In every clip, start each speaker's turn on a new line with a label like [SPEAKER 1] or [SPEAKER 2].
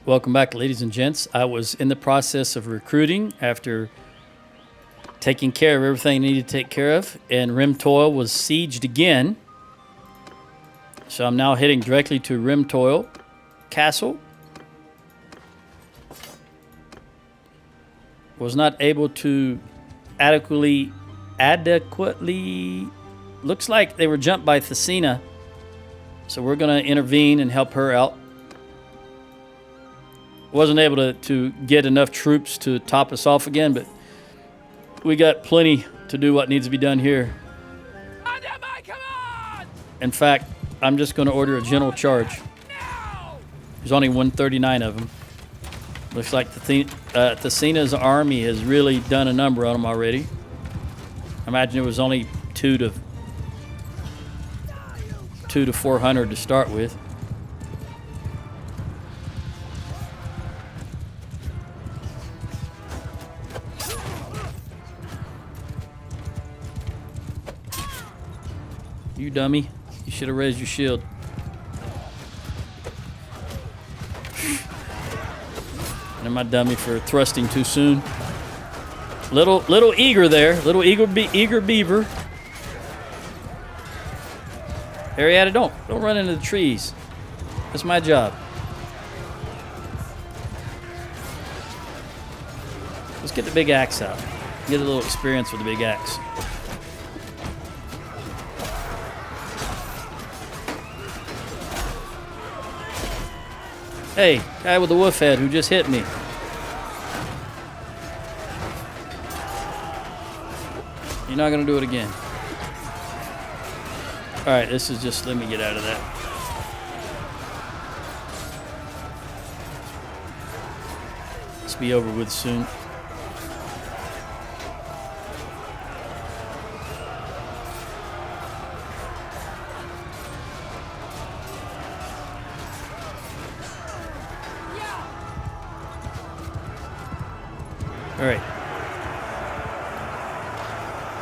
[SPEAKER 1] Welcome back, ladies and gents. I was in the process of recruiting after taking care of everything I needed to take care of, and Rimtoil was sieged again. So I'm now heading directly to Rimtoil Castle. Was not able to adequately, looks like they were jumped by Thesina. So we're going to intervene and help her out. Wasn't able to get enough troops to top us off again, but we got plenty to do what needs to be done here.
[SPEAKER 2] Under my command!
[SPEAKER 1] In fact, I'm just going to order a general charge.
[SPEAKER 2] Now!
[SPEAKER 1] There's only 139 of them. Looks like Thesina's army has really done a number on them already. I imagine it was only 200 to 400 to start with. You dummy. You should have raised your shield. And my dummy for thrusting too soon. Little eager there. Little eager beaver. Arietta, don't run into the trees. That's my job. Let's get the big axe out. Get a little experience with the big axe. Hey, guy with the wolf head who just hit me. You're not gonna do it again. Alright, this is just, let me get out of that. Let's be over with soon. Alright.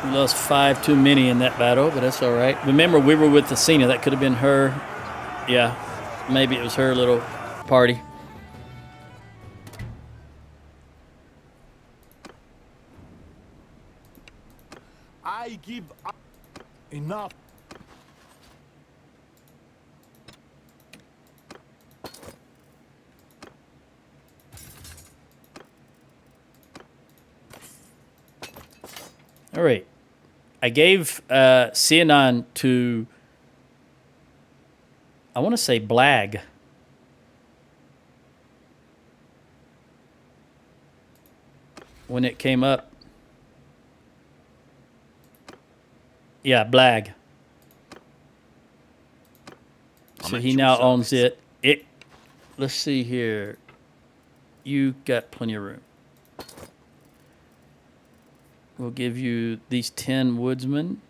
[SPEAKER 1] We lost 5 too many in that battle, but that's alright. Remember, we were with Thesina. That could have been her. Yeah, maybe it was her little party.
[SPEAKER 3] I give up. Enough.
[SPEAKER 1] All right. I gave Sianon to, I want to say Blag. When it came up. Yeah, Blag. So he now owns it. Let's see here. You got plenty of room. We'll give you these 10 woodsmen.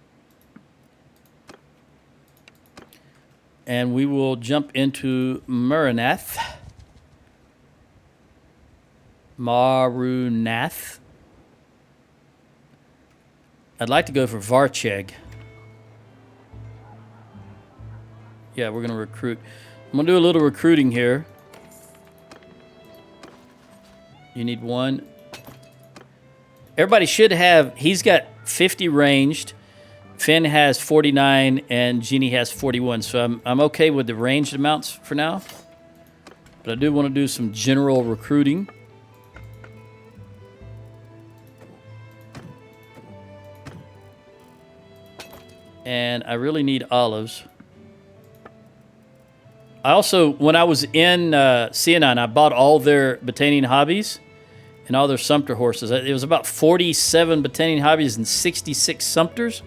[SPEAKER 1] And we will jump into Marunath. I'd like to go for Varcheg. Yeah, we're going to recruit. I'm going to do a little recruiting here. You need one. Everybody should have, he's got 50 ranged. Finn has 49 and Jeannie has 41. So I'm okay with the ranged amounts for now. But I do want to do some general recruiting. And I really need olives. I also, when I was in Sianon, I bought all their Battanian hobbies and all their sumpter horses. It was about 47 Battanian hobbies and 66 sumpters,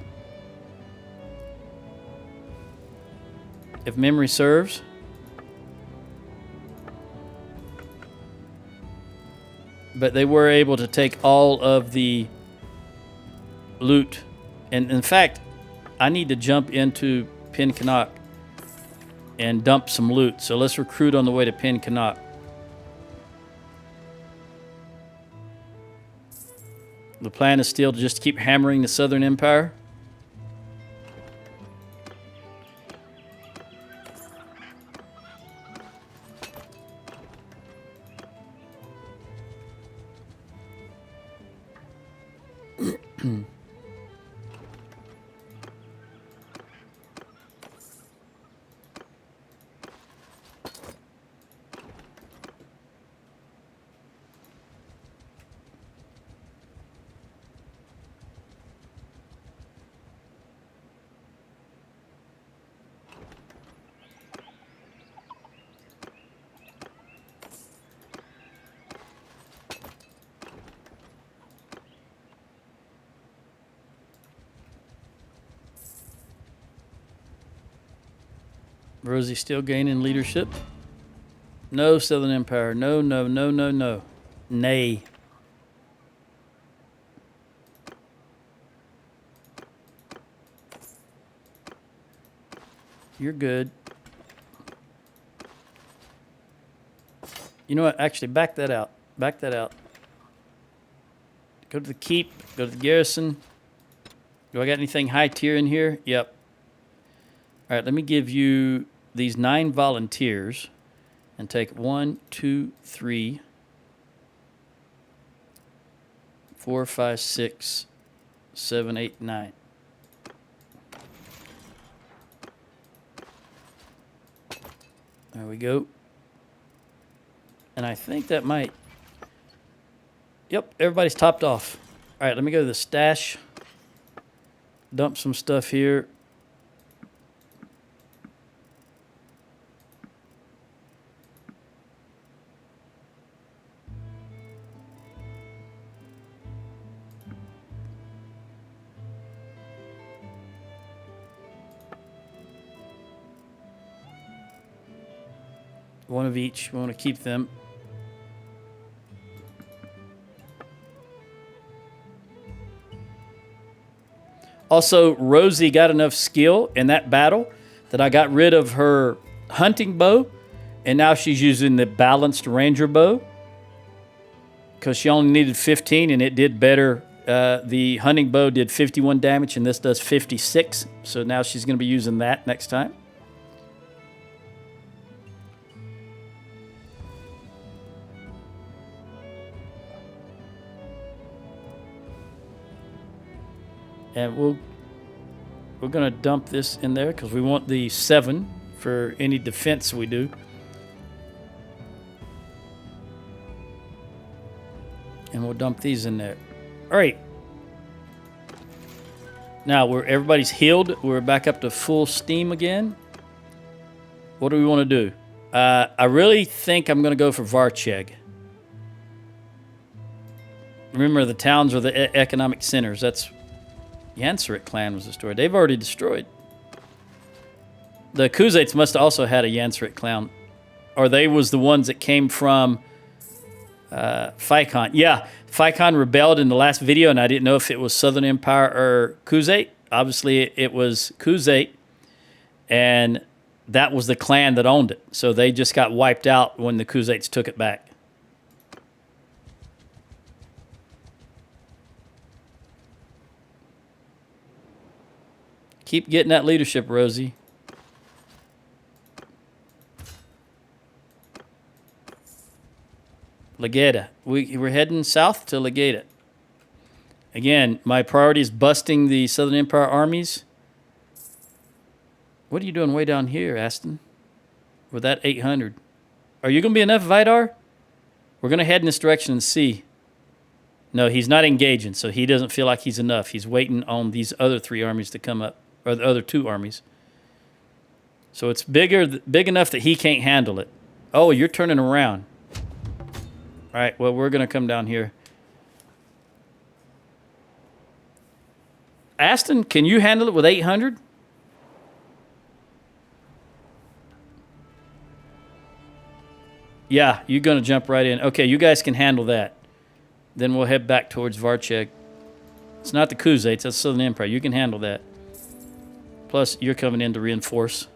[SPEAKER 1] if memory serves. But they were able to take all of the loot. And in fact, I need to jump into Pencanak and dump some loot. So let's recruit on the way to Pencanak. The plan is still to just keep hammering the Southern Empire. Rosie still gaining leadership. No, Southern Empire. No, no, no, no, no. Nay. You're good. You know what? Actually, back that out. Back that out. Go to the keep. Go to the garrison. Do I got anything high tier in here? Yep. All right, let me give you these 9 volunteers and take 1, 2, 3, 4, 5, 6, 7, 8, 9. There we go. And I think that might... Yep, everybody's topped off. All right, let me go to the stash. Dump some stuff here. One of each. We want to keep them. Also, Rosie got enough skill in that battle that I got rid of her hunting bow, and now she's using the balanced ranger bow because she only needed 15, and it did better. The hunting bow did 51 damage, and this does 56. So now she's going to be using that next time. And we're going to dump this in there because we want the 7 for any defense we do. And we'll dump these in there. All right. Now everybody's healed. We're back up to full steam again. What do we want to do? I really think I'm going to go for Varcheg. Remember, the towns are the economic centers. That's Yanseret clan was destroyed. They've already destroyed. The Kuzates must have also had a Yanseret clan. Or they was the ones that came from Phicon. Yeah, Phicon rebelled in the last video, and I didn't know if it was Southern Empire or Kuzate. Obviously, it was Kuzate, and that was the clan that owned it. So they just got wiped out when the Kuzates took it back. Keep getting that leadership, Rosie. Legata. We're heading south to Legata. Again, my priority is busting the Southern Empire armies. What are you doing way down here, Aston? With that 800. Are you going to be enough, Vidar? We're going to head in this direction and see. No, he's not engaging, so he doesn't feel like he's enough. He's waiting on these other 3 armies to come up. Or the other 2 armies. So it's big enough that he can't handle it. Oh, you're turning around. All right, well, we're going to come down here. Aston, can you handle it with 800? Yeah, you're going to jump right in. Okay, you guys can handle that. Then we'll head back towards Varcheg. It's not the Kuzates, that's Southern Empire. You can handle that. Plus, you're coming in to reinforce.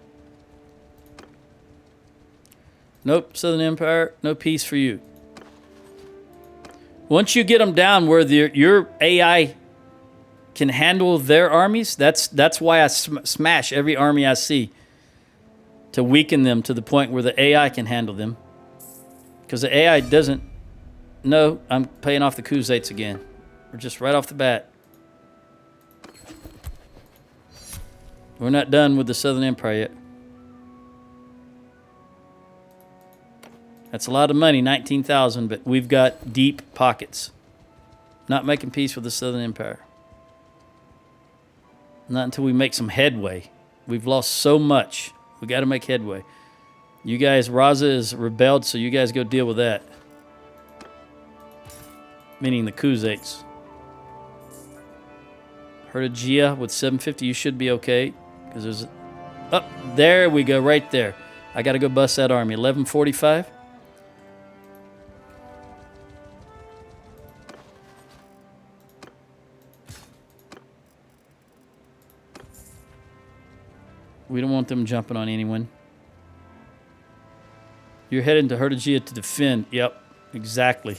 [SPEAKER 1] Nope, Southern Empire, no peace for you. Once you get them down where your AI can handle their armies, that's why I smash every army I see. To weaken them to the point where the AI can handle them. Because the AI doesn't... No, I'm paying off the Kuzates again. We're just right off the bat. We're not done with the Southern Empire yet. That's a lot of money, 19,000, but we've got deep pockets. Not making peace with the Southern Empire. Not until we make some headway. We've lost so much. We got to make headway. You guys, Raza is rebelled, so you guys go deal with that. Meaning the Khuzaits. Sturgia with 750, you should be okay. Because there's... Oh, there we go, right there. I got to go bust that army. 1145. We don't want them jumping on anyone. You're heading to Sturgia to defend. Yep, exactly.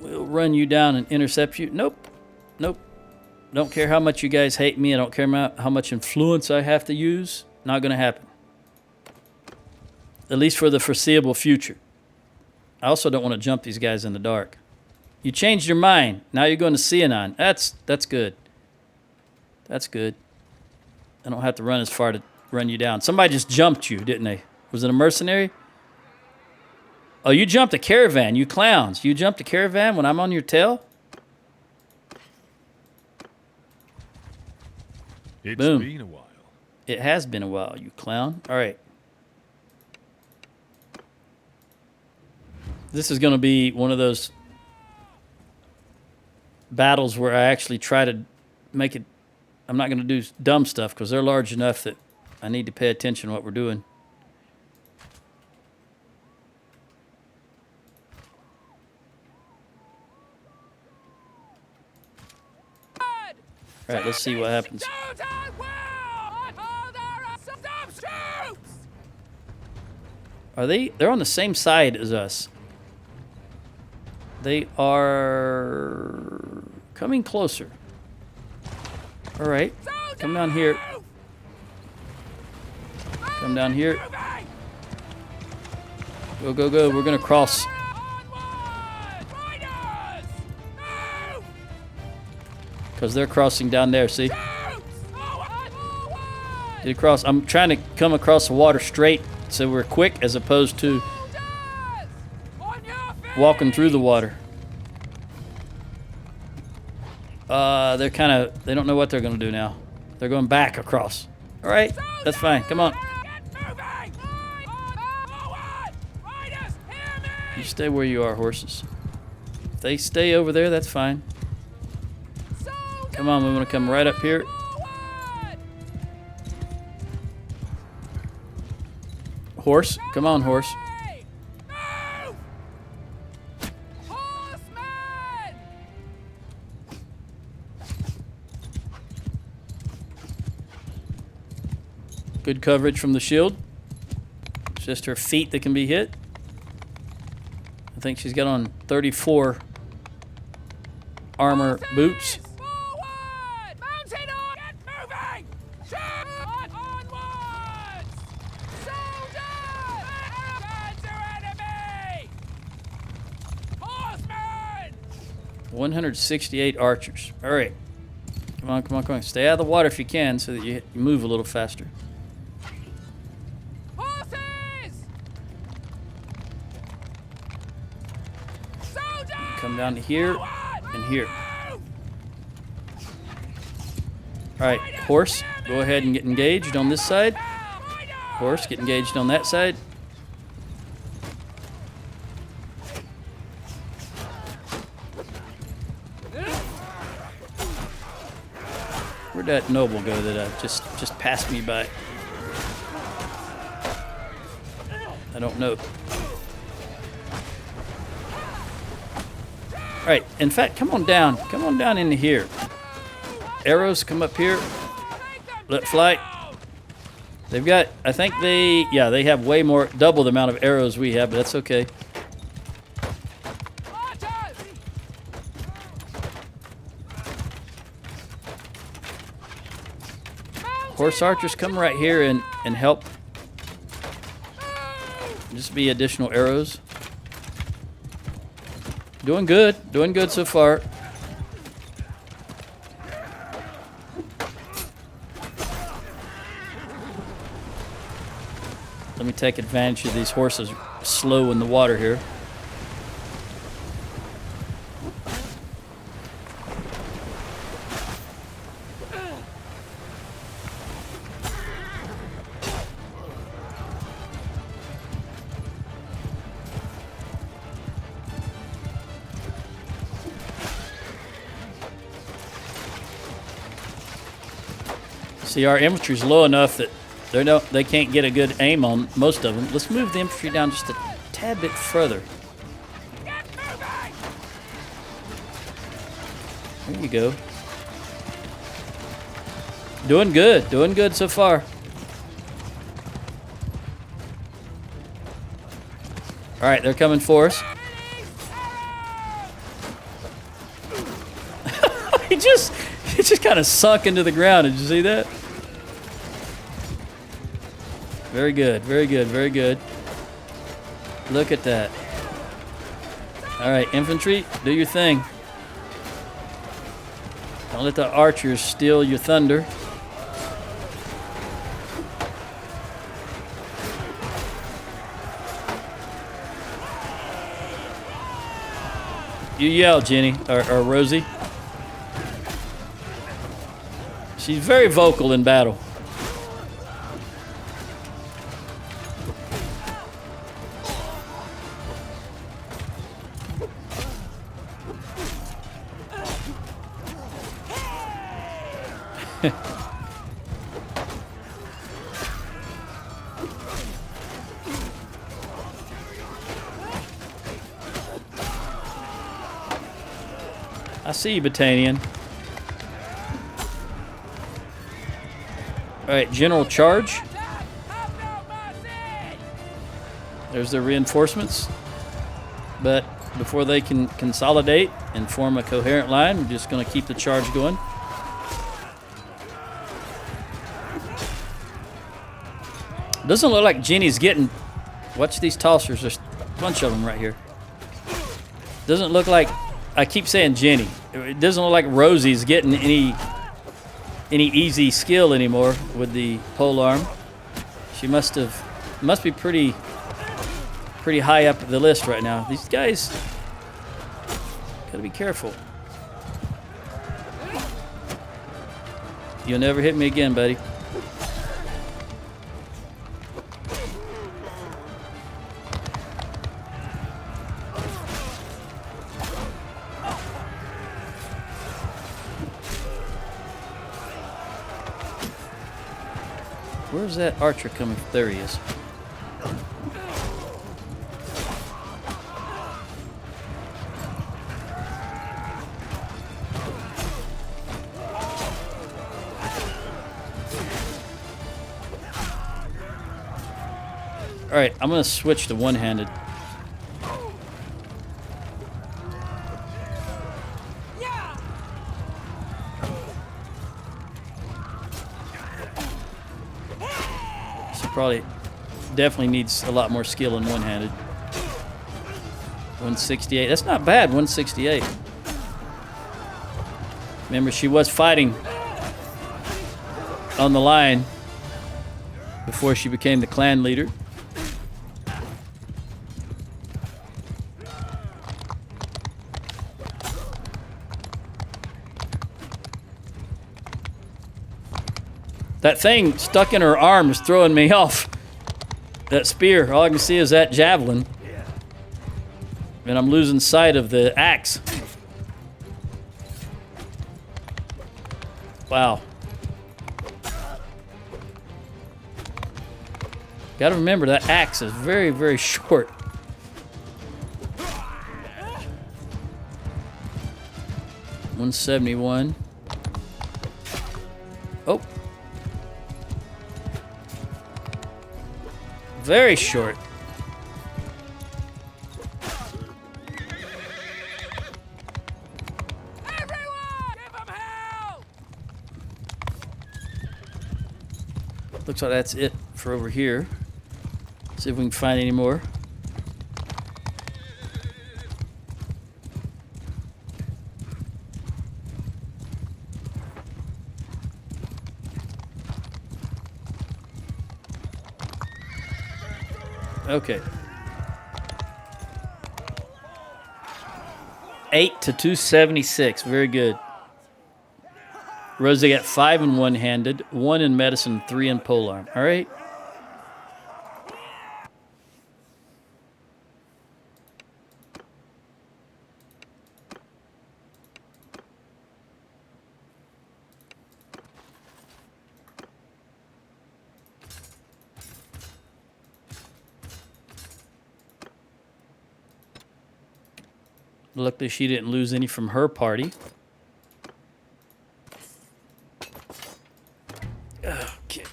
[SPEAKER 1] We'll run you down and intercept you. Nope. Nope. Don't care how much you guys hate me. I don't care how much influence I have to use. Not going to happen. At least for the foreseeable future. I also don't want to jump these guys in the dark. You changed your mind. Now you're going to Sionon. That's good. That's good. I don't have to run as far to run you down. Somebody just jumped you, didn't they? Was it a mercenary? Oh, you jumped a caravan, you clowns. You jumped a caravan when I'm on your tail?
[SPEAKER 4] It's
[SPEAKER 1] Boom.
[SPEAKER 4] been a while.
[SPEAKER 1] It has been a while, you clown. All right. This is going to be one of those battles where I actually try to make it. I'm not going to do dumb stuff because they're large enough that I need to pay attention to what we're doing. All right, let's see what happens. Are they? They're on the same side as us. They are coming closer. All right, come down here. Come down here. Go, go, go. We're going to cross. Because they're crossing down there, see? Did cross. I'm trying to come across the water straight so we're quick as opposed to walking through the water. They're kind of, they don't know what they're going to do now. They're going back across. All right, that's fine. Come on. You stay where you are, horses. If they stay over there, that's fine. Come on, we want to come right up here. Horse, come on, horse. Good coverage from the shield. It's just her feet that can be hit. I think she's got on 34 armor boots.
[SPEAKER 2] Horsemen!
[SPEAKER 1] 168 archers. All right. Come on, come on, come on. Stay out of the water if you can so that you move a little faster. Come down to here and here. All right, horse, go ahead and get engaged on this side. Horse, get engaged on that side. Where'd that noble go that just passed me by? I don't know. All right, in fact, come on down into here. Arrows, come up here. Let fly. They've got, I think they have way more, double the amount of arrows we have, but that's okay. Horse archers, come right here and help. Just be additional arrows. Doing good so far. Let me take advantage of these horses slow in the water here. See, our infantry's low enough that they can't get a good aim on most of them. Let's move the infantry down just a tad bit further. There you go. Doing good so far. All right, they're coming for us. He just kind of sunk into the ground. Did you see that? Very good, very good, very good. Look at that. All right, infantry, do your thing. Don't let the archers steal your thunder. You yell, Jenny, or Rosie. She's very vocal in battle. I see you, Battanian. All right, general charge. There's their reinforcements. But before they can consolidate and form a coherent line, we're just going to keep the charge going. Doesn't look like Jenny's getting... Watch these tossers. There's a bunch of them right here. Doesn't look like... I keep saying Jenny. It doesn't look like Rosie's getting any easy skill anymore with the pole arm. She must be pretty high up the list right now. These guys gotta be careful. You'll never hit me again, buddy. Where's that archer coming from? There he is. All right, I'm going to switch to one-handed. Probably definitely needs a lot more skill in one-handed. 168. That's not bad, 168. Remember, she was fighting on the line before she became the clan leader. That thing stuck in her arm is throwing me off. That spear, all I can see is that javelin. And I'm losing sight of the axe. Wow. Gotta remember that axe is very, very short. $171. Oh. Very short.
[SPEAKER 2] Everyone, give 'em hell!
[SPEAKER 1] Looks like that's it for over here. See if we can find any more. Okay. 8 to 276. Very good. Rosie got 5 in one-handed, 1 in medicine, 3 in polearm. All right. Luckily, she didn't lose any from her party. Okay.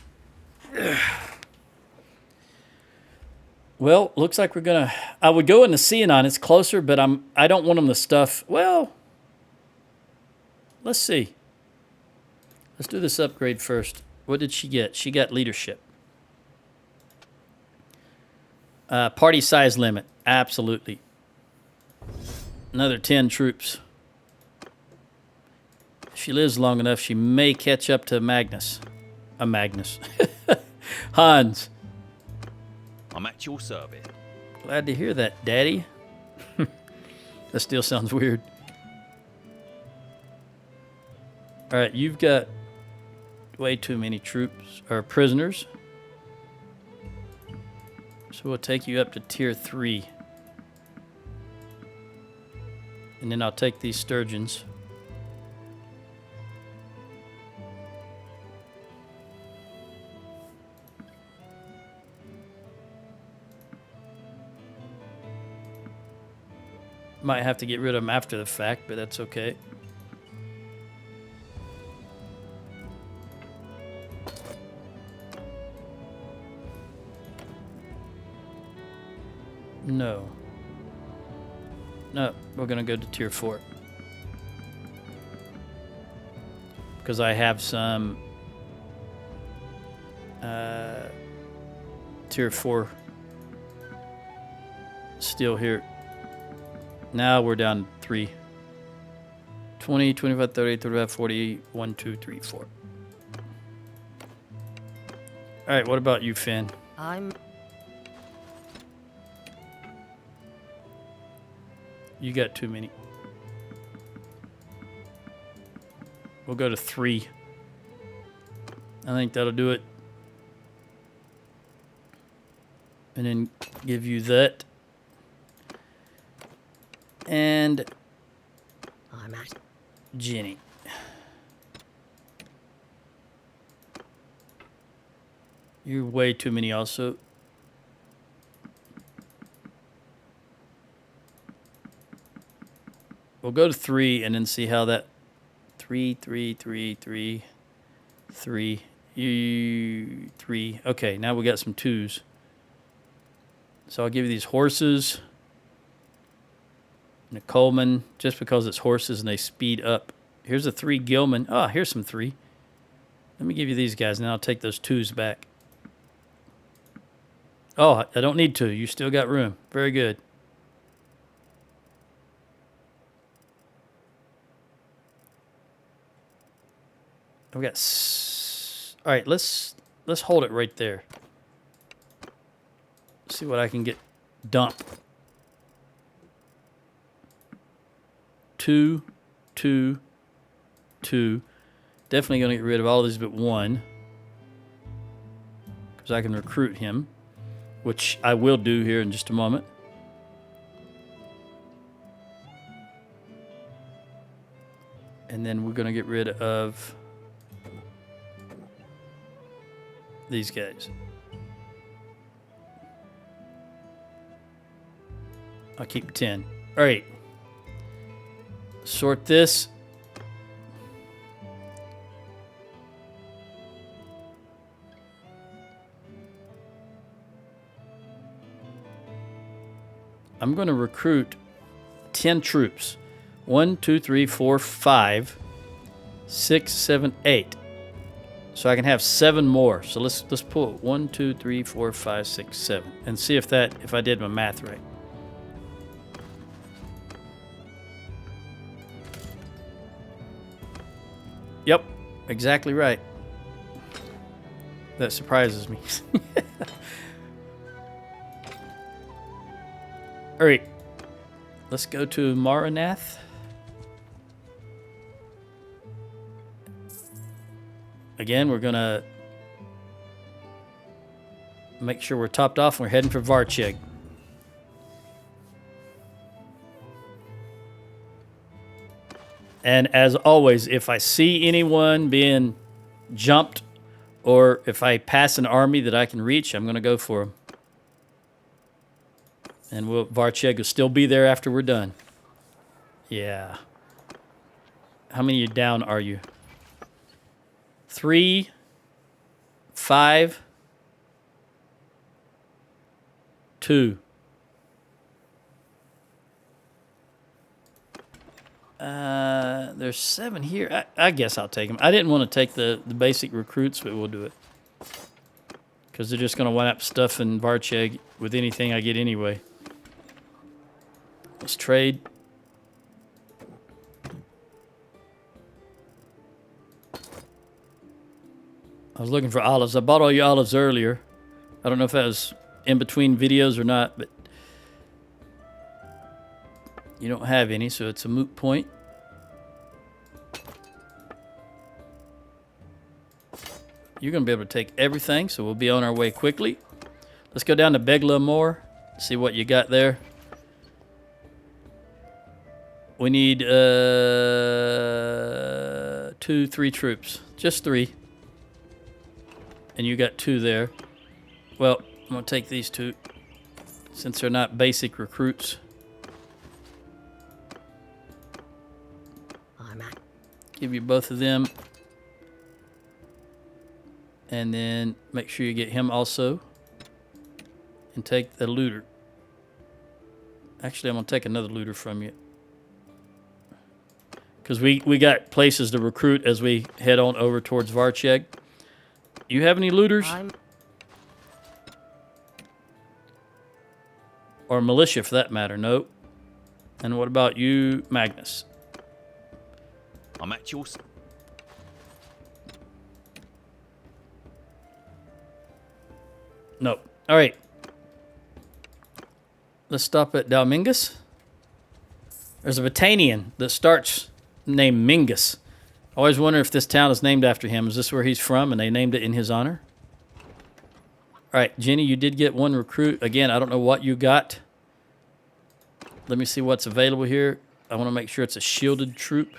[SPEAKER 1] Well, looks like we're gonna. I would go into Cianon. It's closer, but I don't want them to stuff. Well, let's see. Let's do this upgrade first. What did she get? She got leadership. Party size limit. Absolutely. Another 10 troops. If she lives long enough, she may catch up to Magnus. Magnus. Hans.
[SPEAKER 4] I'm at your service.
[SPEAKER 1] Glad to hear that, Daddy. That still sounds weird. All right, you've got way too many troops or prisoners. So we'll take you up to tier 3. And then I'll take these sturgeons. Might have to get rid of them after the fact, but that's okay. No. No, we're going to go to tier 4. Because I have some tier 4 still here. Now we're down 3. 20, 25, 30, 35, 40, 1, 2, 3, 4. All right, what about you, Finn? You got too many. We'll go to 3. I think that'll do it. And then give you that. And
[SPEAKER 5] I'm at
[SPEAKER 1] Jenny. You're way too many also. We'll go to 3 and then see how that 3, 3, 3, 3, 3, 3. Okay, now we got some 2s. So I'll give you these horses. And a Coleman, just because it's horses and they speed up. Here's a 3 Gilman. Oh, here's some 3. Let me give you these guys, and then I'll take those 2s back. Oh, I don't need 2. You still got room. Very good. We got. All right, let's hold it right there. See what I can get. Dump. 2, 2, 2. Definitely going to get rid of all these but 1. Because I can recruit him. Which I will do here in just a moment. And then we're going to get rid of these guys. I'll keep 10. All right. Sort this. I'm going to recruit 10 troops. 1, 2, 3, 4, 5, 6, 7, 8. So I can have 7 more. So let's pull 1, 2, 3, 4, 5, 6, 7, and see if I did my math right. Yep, exactly right. That surprises me. All right. Let's go to Maranath. Again, we're going to make sure we're topped off and we're heading for Varcheg. And as always, if I see anyone being jumped or if I pass an army that I can reach, I'm going to go for them. And Varcheg will still be there after we're done. Yeah. How many down are you? 3, 5, 2. There's 7 here. I guess I'll take them. I didn't want to take the basic recruits, but we'll do it. Because they're just going to wind up stuff in Varcheg with anything I get anyway. Let's trade. I was looking for olives. I bought all your olives earlier. I don't know if that was in between videos or not, but you don't have any, so it's a moot point. You're going to be able to take everything, so we'll be on our way quickly. Let's go down to Begla Moor, see what you got there. We need 2, 3 troops. Just 3. And you got 2 there. Well, I'm going to take these 2 since they're not basic recruits.
[SPEAKER 5] I'm at.
[SPEAKER 1] Give you both of them. And then make sure you get him also. And take the looter. Actually, I'm going to take another looter from you. Because we got places to recruit as we head on over towards Varcheg. You have any looters? Or militia, for that matter? Nope. And what about you, Magnus?
[SPEAKER 4] I'm at your...
[SPEAKER 1] Nope. All right. Let's stop at Dalmingus. There's a Battanian that starts named Mingus. I always wonder if this town is named after him. Is this where he's from and they named it in his honor? All right, Jenny, you did get 1 recruit. Again, I don't know what you got. Let me see what's available here. I want to make sure it's a shielded troop.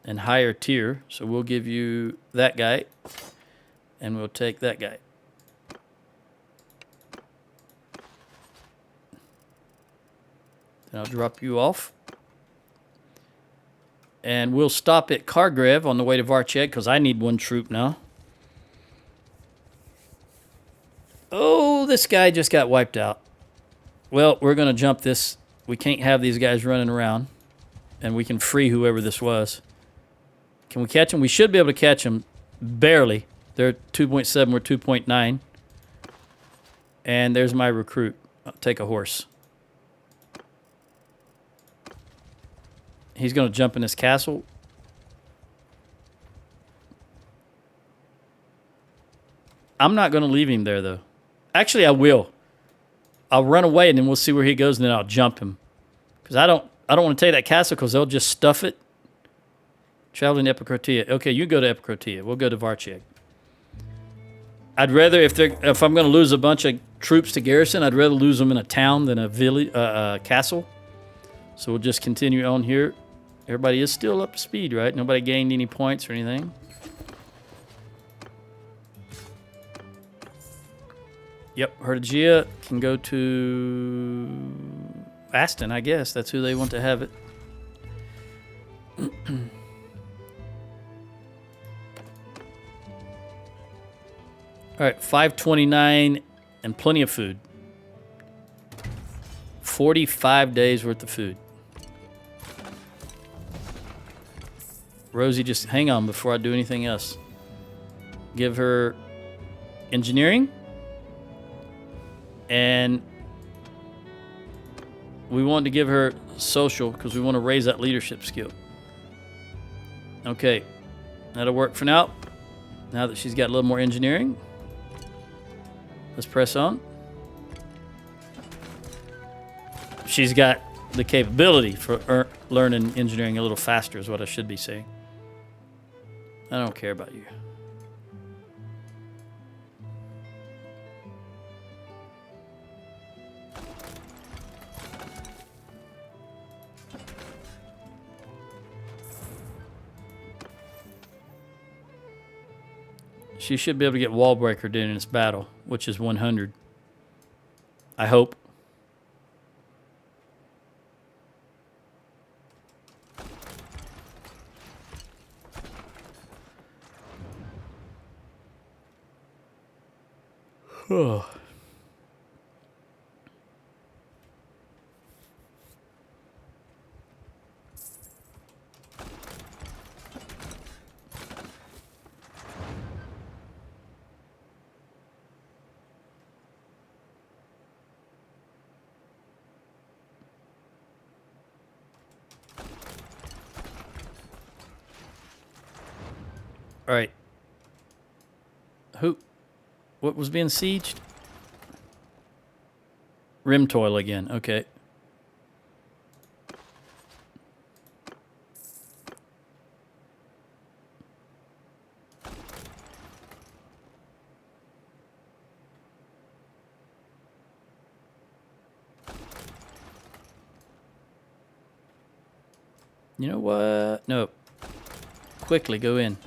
[SPEAKER 1] And higher tier. So we'll give you that guy. And we'll take that guy. Then I'll drop you off. And we'll stop at Kargrev on the way to Varcheg because I need 1 troop now. Oh, this guy just got wiped out. Well, we're going to jump this. We can't have these guys running around. And we can free whoever this was. Can we catch him? We should be able to catch him. Barely. They're 2.7, we're 2.9. And there's my recruit. I'll take a horse. He's going to jump in this castle. I'm not going to leave him there, though. Actually, I will. I'll run away, and then we'll see where he goes, and then I'll jump him. Because I don't want to take that castle because they'll just stuff it. Traveling to Epicrotia. Okay, you go to Epicrotia. We'll go to Varcheg. I'd rather, if I'm going to lose a bunch of troops to garrison, I'd rather lose them in a town than a village, castle. So we'll just continue on here. Everybody is still up to speed, right? Nobody gained any points or anything. Yep, Herdigia can go to Aston, I guess. That's who they want to have it. All right, 529 and plenty of food. 45 days worth of food. Rosie, just hang on before I do anything else. Give her engineering. And we want to give her social because we want to raise that leadership skill. Okay, that'll work for now. Now that she's got a little more engineering. Let's press on. she's got the capability for learning engineering a little faster is what I should be saying. I don't care about you. She should be able to get wall breaker during this battle, which is 100. I hope. Oh. All right. What was being sieged? Rim toil again. Okay. You know what? No. Quickly go in.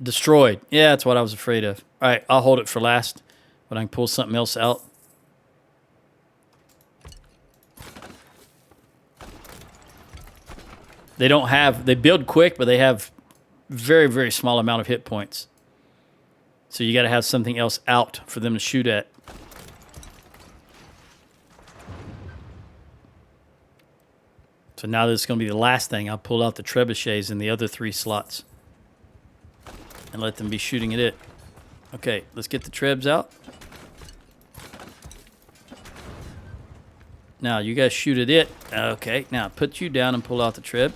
[SPEAKER 1] Destroyed. Yeah, that's what I was afraid of. All right, I'll hold it for last, but I can pull something else out. They don't have... They build quick, but they have very, very small amount of hit points. So you got to have something else out for them to shoot at. So now this is going to be the last thing. I'll pull out the trebuchets in the other 3 slots. And let them be shooting at it. Okay, let's get the trebs out. Now, you guys shoot at it. Okay, now put you down and pull out the treb.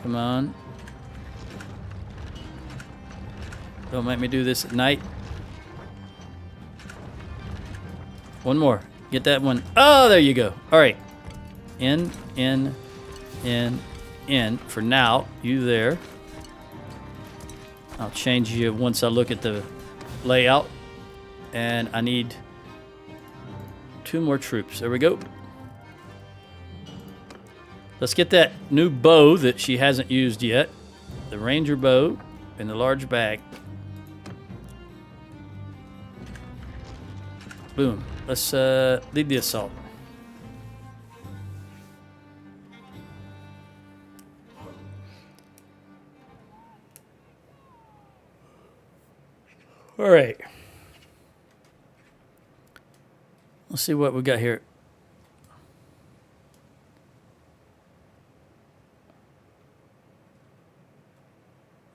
[SPEAKER 1] Come on. Don't make me do this at night. One more. Get that one. Oh, there you go. All right. In. For now, you there. I'll change you once I look at the layout. And I need 2 more troops. There we go. Let's get that new bow that she hasn't used yet. The ranger bow in the large bag. Boom. Let's lead the assault. All right. Let's see what we got here.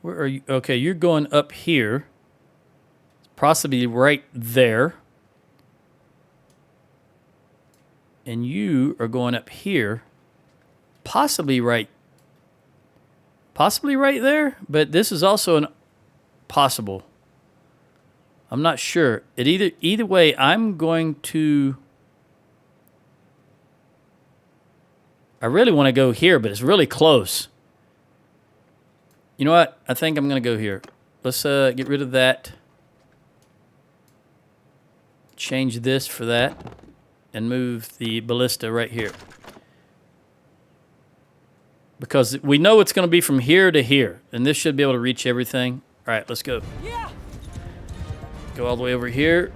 [SPEAKER 1] Where are you? Okay, you're going up here. Possibly right there. And you are going up here. Possibly right there, but this is also an possible. I'm not sure. Either way, I'm going to... I really want to go here, but it's really close. You know what? I think I'm going to go here. Let's get rid of that. Change this for that. And move the ballista right here. Because we know it's going to be from here to here. And this should be able to reach everything. All right, let's go.
[SPEAKER 2] Yeah.
[SPEAKER 1] Go all the way over here.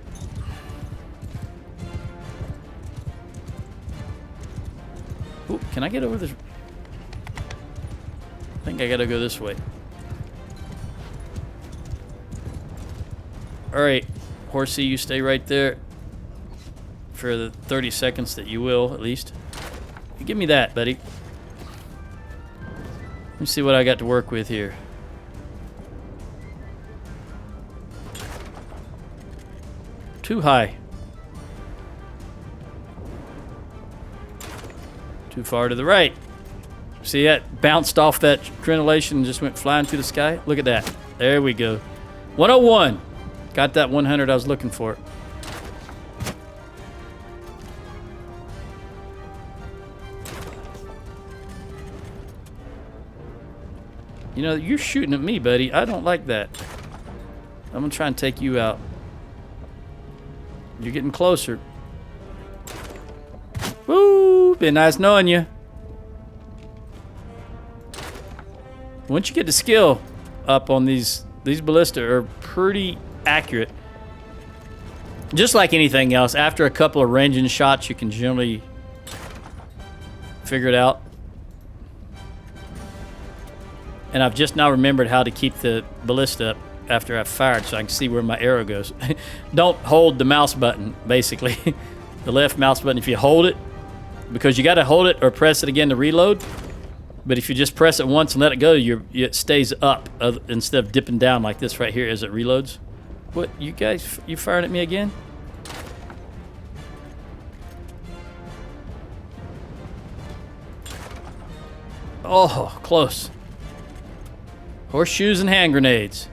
[SPEAKER 1] Ooh, can I get over this? I think I gotta go this way. All right, horsey, you stay right there for the 30 seconds that you will, at least. You give me that, buddy. Let me see what I got to work with here. Too high. Too far to the right. See that? Bounced off that crenellation and just went flying through the sky. Look at that. There we go. 101. Got that 100 I was looking for. You know, you're shooting at me, buddy. I don't like that. I'm gonna try and take you out. You're getting closer. Woo! Been nice knowing you. Once you get the skill up on these ballista are pretty accurate. Just like anything else, after a couple of ranging shots, you can generally figure it out. And I've just now remembered how to keep the ballista up after I've fired so I can see where my arrow goes. Don't hold the mouse button, basically. The left mouse button, if you hold it, because you got to hold it or press it again to reload. But if you just press it once and let it go, it stays up instead of dipping down like this right here as it reloads. What, you guys, you firing at me again? Oh, close. Horseshoes and hand grenades.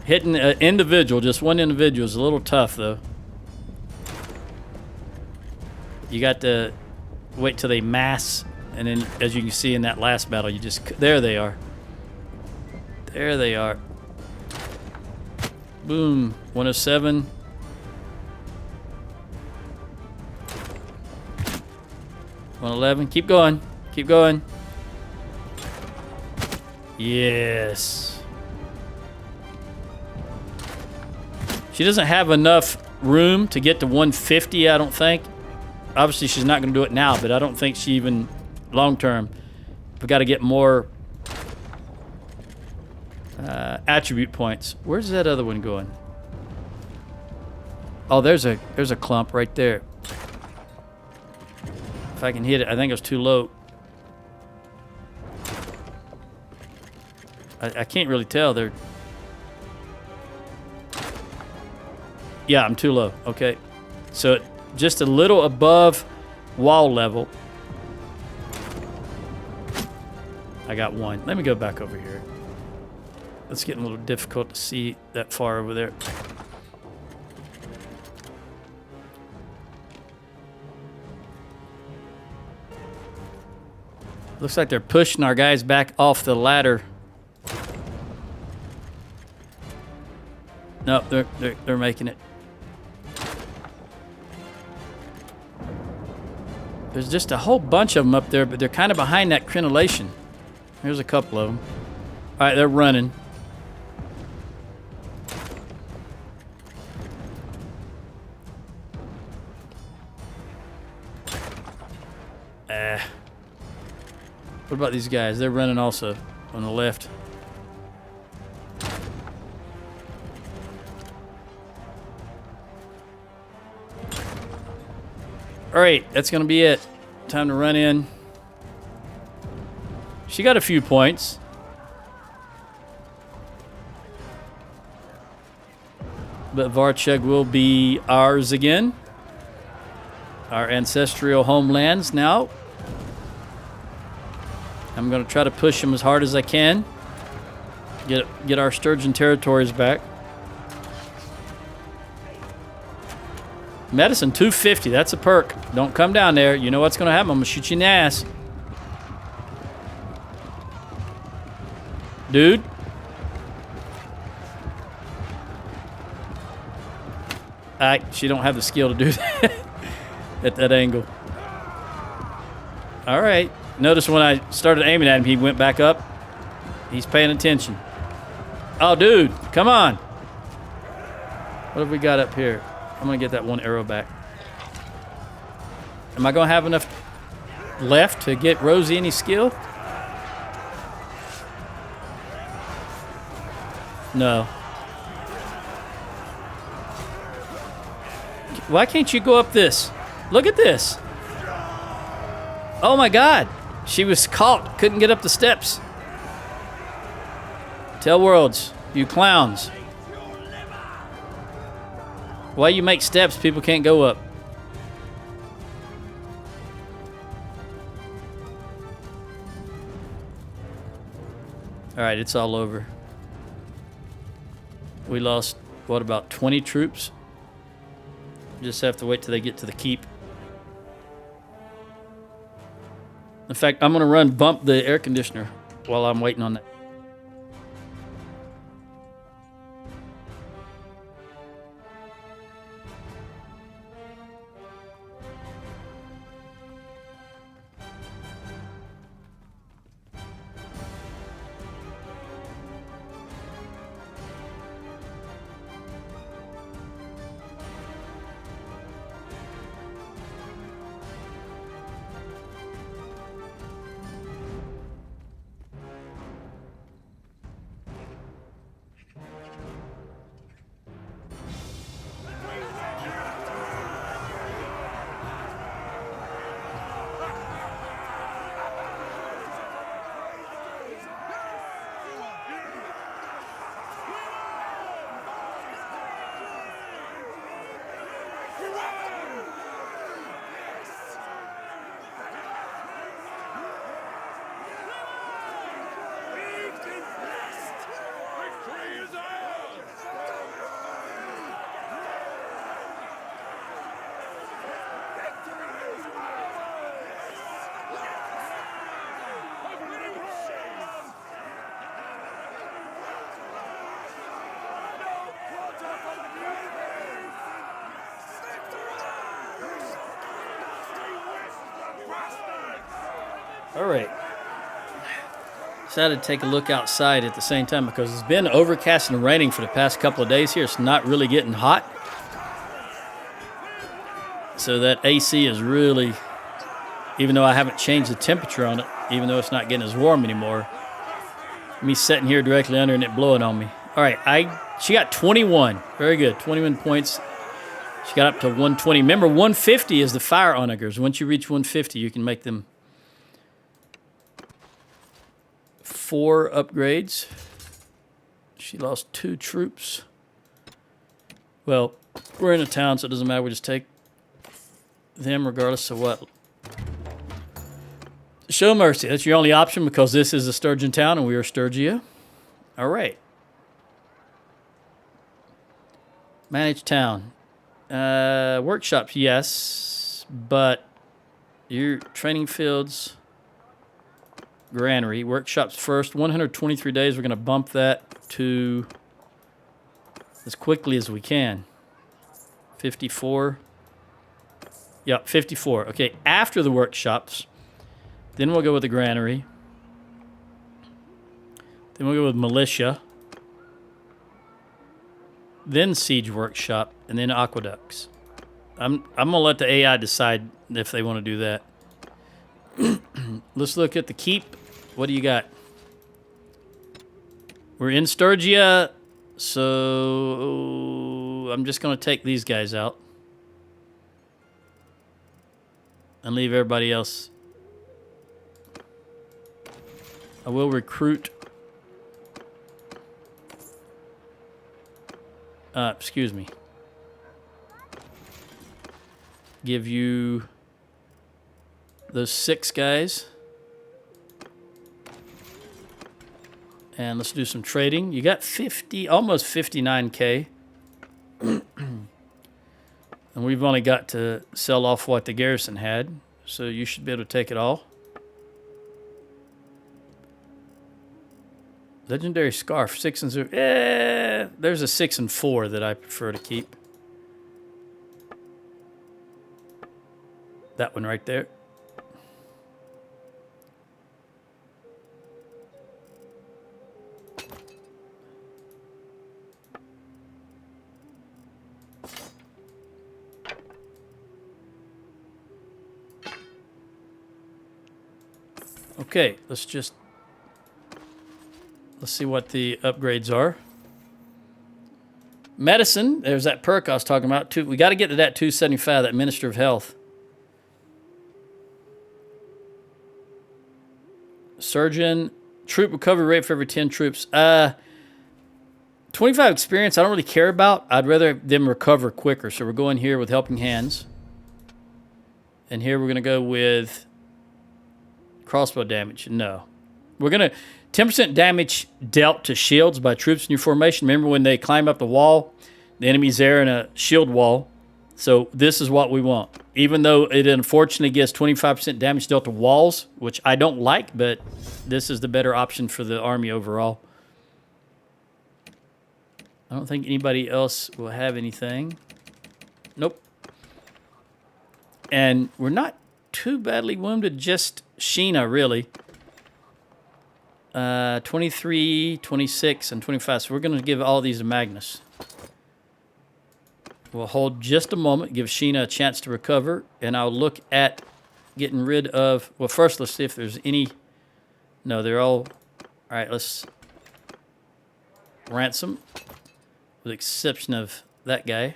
[SPEAKER 1] Hitting an individual, just one individual, is a little tough, though. You got to wait till they mass, and then, as you can see in that last battle, you just... There they are. There they are. Boom. 107. $111. Keep going. Keep going. Yes. She doesn't have enough room to get to 150, I don't think. Obviously, she's not going to do it now, but I don't think she even long term. We got to get more attribute points. Where's that other one going? Oh, there's a clump right there. If I can hit it, I think it was too low. I can't really tell. They're... Yeah, I'm too low. Okay. So just a little above wall level. I got one. Let me go back over here. It's getting a little difficult to see that far over there. Looks like they're pushing our guys back off the ladder. No, they're making it. There's just a whole bunch of them up there, but they're kind of behind that crenellation. There's a couple of them. All right, they're running. What about these guys? They're running also on the left. All right, that's going to be it. Time to run in. She got a few points. But Varcheg will be ours again. Our ancestral homelands now. I'm going to try to push them as hard as I can. Get our Sturgian territories back. Medicine 250, that's a perk. Don't come down there. You know what's going to happen. I'm going to shoot you in the ass. Dude. She don't have the skill to do that at that angle. All right. Notice when I started aiming at him, he went back up. He's paying attention. Oh, dude, come on. What have we got up here? I'm going to get that one arrow back. Am I going to have enough left to get Rosie any skill? No. Why can't you go up this? Look at this. Oh, my God. She was caught. Couldn't get up the steps. Tell worlds, you clowns. Why you make steps people can't go up? All right, it's all over. We lost, what, about 20 troops? Just have to wait till they get to the keep. In fact, I'm going to bump the air conditioner while I'm waiting on that. All right. Decided to take a look outside at the same time because it's been overcast and raining for the past couple of days here. It's not really getting hot. So that AC is really, even though I haven't changed the temperature on it, even though it's not getting as warm anymore, me sitting here directly under and it blowing on me. All right, she got 21. Very good, 21 points. She got up to 120. Remember, 150 is the fire onagers. Once you reach 150, you can make them 4 upgrades. She lost 2 troops. Well, we're in a town, so it doesn't matter. We just take them regardless of what. Show mercy. That's your only option because this is a Sturgian town and we are Sturgia. All right. Manage town. Workshops, yes, but your training fields, granary, workshops first. 123 days. We're going to bump that to as quickly as we can. 54. Yep, 54. Okay, after the workshops, then we'll go with the granary. Then we'll go with militia. Then siege workshop, and then aqueducts. I'm gonna let the AI decide if they want to do that. Let's look at the keep. What do you got? We're in Sturgia, so I'm just gonna take these guys out and leave everybody else. I will recruit. Excuse me. Give you those 6 guys. And let's do some trading. You got 50, almost 59K. And we've only got to sell off what the garrison had. So you should be able to take it all. Legendary scarf, 6 and 0. There's a 6 and 4 that I prefer to keep. That one right there. Okay, let's see what the upgrades are. Medicine, there's that perk I was talking about. We got to get to that 275, that Minister of Health. Surgeon, troop recovery rate for every 10 troops. 25 experience I don't really care about. I'd rather them recover quicker. So we're going here with Helping Hands. And here we're going to go with crossbow damage. No. We're going to 10% damage dealt to shields by troops in your formation. Remember when they climb up the wall, the enemy's there in a shield wall. So this is what we want. Even though it unfortunately gets 25% damage dealt to walls, which I don't like, but this is the better option for the army overall. I don't think anybody else will have anything. Nope. And we're not too badly wounded, just Sheena, really. 23, 26, and 25. So we're going to give all these to Magnus. We'll hold just a moment, give Sheena a chance to recover, and I'll look at getting rid of... Well, first, let's see if there's any... No, they're all... All right, let's... Ransom. With the exception of that guy. I'm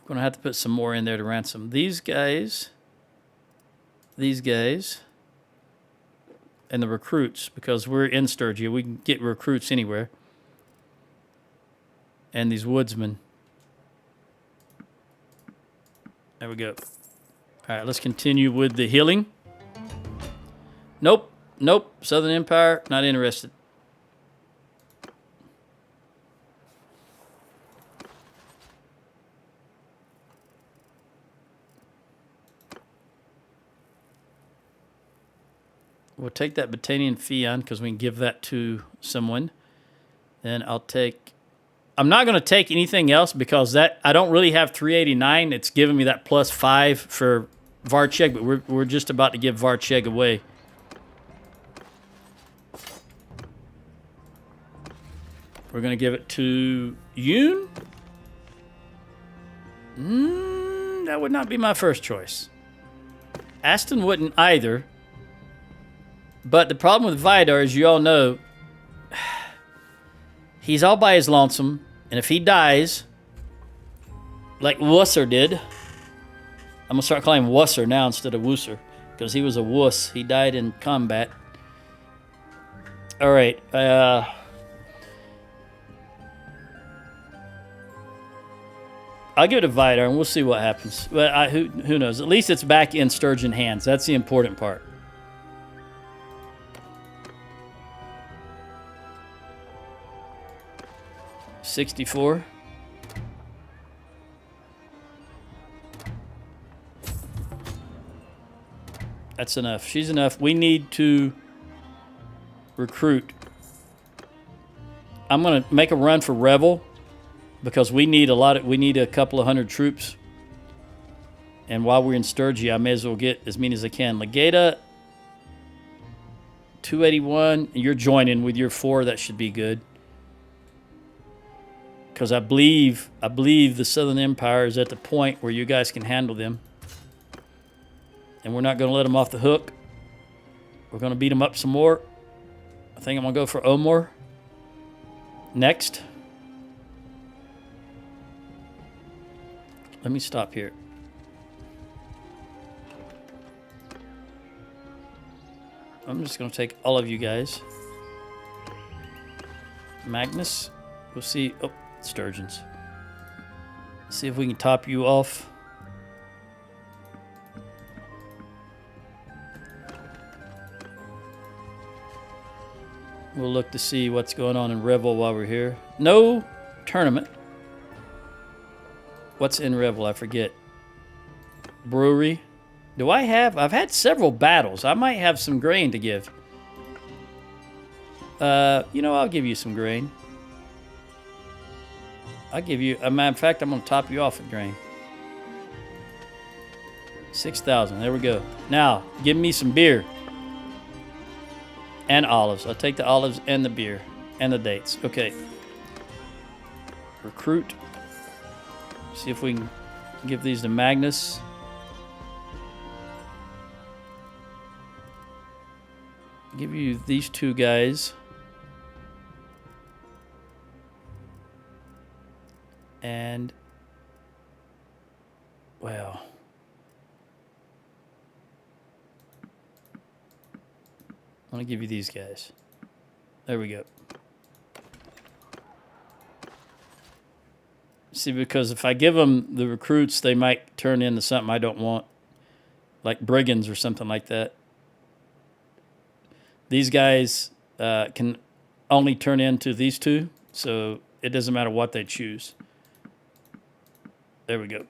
[SPEAKER 1] going to have to put some more in there to ransom. These guys... And the recruits, because we're in Sturgia. We can get recruits anywhere. And these woodsmen. There we go. All right, let's continue with the healing. Nope. Nope. Southern Empire, not interested. We'll take that Battanian Fion because we can give that to someone. Then I'll take... I'm not going to take anything else because that I don't really have 389. It's giving me that +5 for Varcheg, but we're just about to give Varcheg away. We're going to give it to Yoon. That would not be my first choice. Aston wouldn't either. But the problem with Vidar, as you all know, he's all by his lonesome. And if he dies, like Wusser did, I'm going to start calling him Wusser now instead of Wusser, because he was a wuss. He died in combat. All right. I'll give it to Vidar, and we'll see what happens. But who knows? At least it's back in Sturgeon hands. That's the important part. $64. That's enough. She's enough. We need to recruit. I'm going to make a run for Revel because we need a couple of hundred troops. And while we're in Sturgia, I may as well get as many as I can. Legata, 281. You're joining with your 4. That should be good. Because I believe the Southern Empire is at the point where you guys can handle them. And we're not going to let them off the hook. We're going to beat them up some more. I think I'm going to go for Omor next. Let me stop here. I'm just going to take all of you guys. Magnus. We'll see. Oh. Sturgeons. See if we can top you off. We'll look to see what's going on in Revel while we're here. No tournament. What's in Revel? I forget. Brewery. Do I have... I've had several battles. I might have some grain to give. You know, I'll give you some grain. I'll give you... a matter of fact, I'm going to top you off with grain. 6,000. There we go. Now, give me some beer. And olives. I'll take the olives and the beer. And the dates. Okay. Recruit. See if we can give these to Magnus. Give you these 2 guys. And, well, I'm going to give you these guys. There we go. See, because if I give them the recruits, they might turn into something I don't want. Like brigands or something like that. These guys can only turn into these two, so it doesn't matter what they choose. There we go.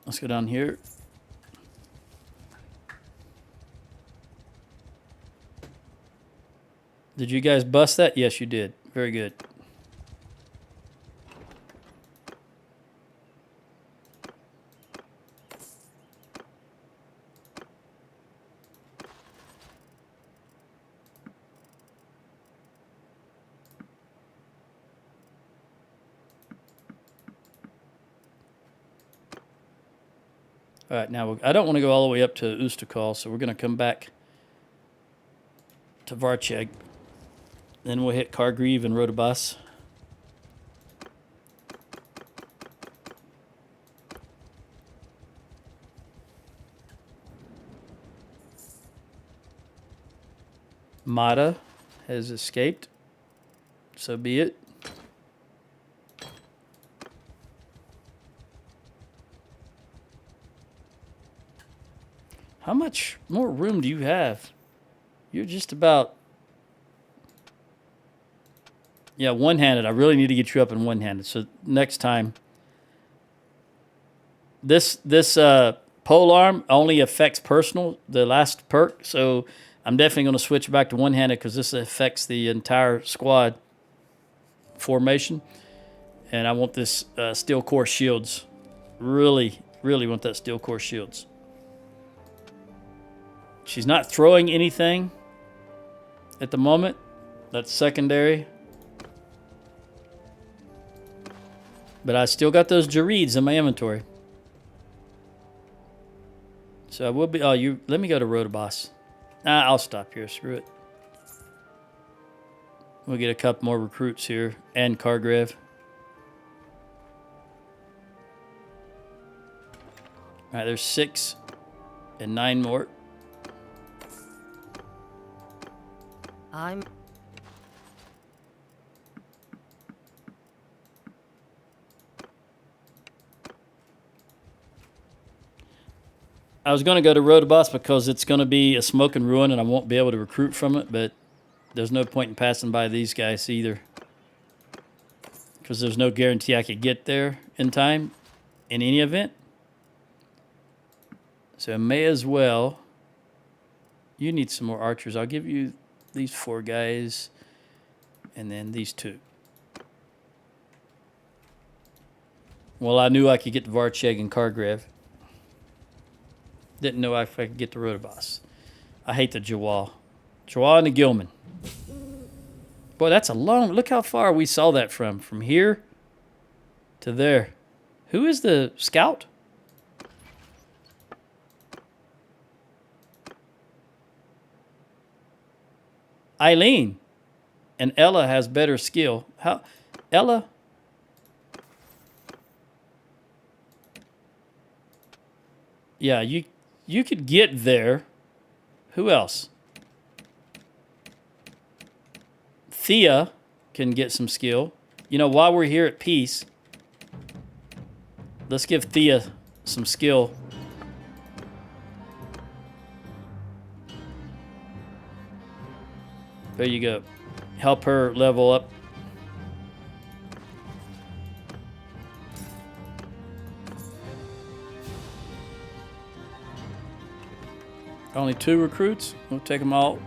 [SPEAKER 1] Let's go down here. Did you guys bust that? Yes, you did. Very good. All right, now I don't want to go all the way up to Ustakal, so we're going to come back to Varcheg. Then we'll hit Cargreave and Rodobas. Mata has escaped. So be it. How much more room do you have? You're just about... Yeah, one-handed. I really need to get you up in one-handed. So next time... This pole arm only affects personal, the last perk. So I'm definitely going to switch back to one-handed because this affects the entire squad formation. And I want this steel core shields. Really, really want that steel core shields. She's not throwing anything at the moment. That's secondary. But I still got those Girds in my inventory. So I will be... Oh, you... Let me go to Rodobas. Nah, I'll stop here. Screw it. We'll get a couple more recruits here. And Cargrev. Alright, there's 6 and 9 more.
[SPEAKER 5] I'm...
[SPEAKER 1] I was going to go to Rodobas because it's going to be a smoking ruin and I won't be able to recruit from it, but there's no point in passing by these guys either. Because there's no guarantee I could get there in time in any event. So I may as well... You need some more archers. I'll give you these 4 guys and then these 2. Well, I knew I could get to Varcheg and Cargrev. Didn't know if I could get to Rodobas. I hate the Jawal. Jawal and the Gilman. Boy, that's a long... Look how far we saw that from. From here to there. Who is the scout? Eileen. And Ella has better skill. How... Ella... Yeah, you could get there. Who else? Thea can get some skill. You know, while we're here at peace, let's give Thea some skill. There you go. Help her level up. Only 2 recruits. We'll take them all.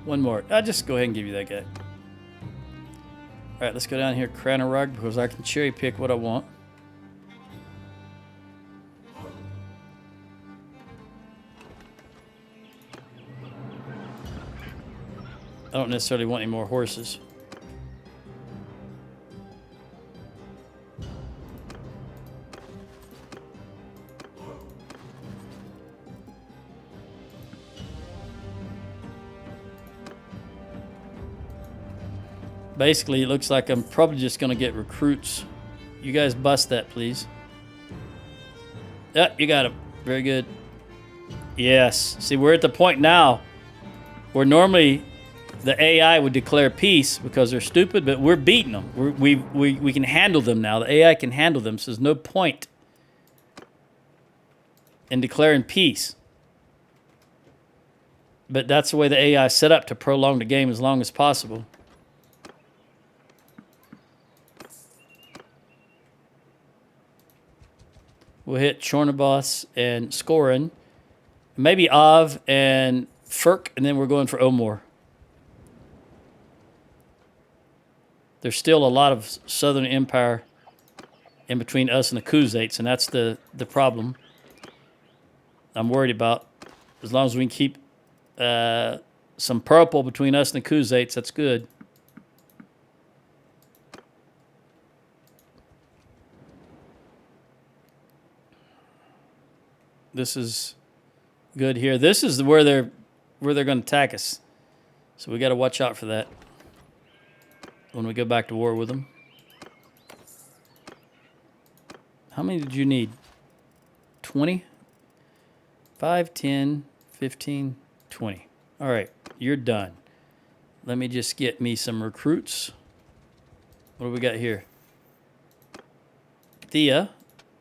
[SPEAKER 1] One more. I'll just go ahead and give you that guy. All right, let's go down here, Cranarug, because I can cherry pick what I want. I don't necessarily want any more horses. Basically, it looks like I'm probably just going to get recruits. You guys bust that, please. Yeah, you got him. Very good. Yes. See, we're at the point now where normally the AI would declare peace because they're stupid, but we're beating them. We can handle them now. The AI can handle them, so there's no point in declaring peace. But that's the way the AI is set up, to prolong the game as long as possible. We'll hit Chornabos and Skorin. Maybe Av and Furk, and then we're going for Omor. There's still a lot of Southern Empire in between us and the Khuzaits, and that's the problem I'm worried about. As long as we can keep some purple between us and the Khuzaits, that's good. This is good here. This is where they're going to attack us, so we got to watch out for that when we go back to war with them. How many did you need? 20? 5, 10, 15, 20. All right, you're done. Let me just get me some recruits. What do we got here? Thea,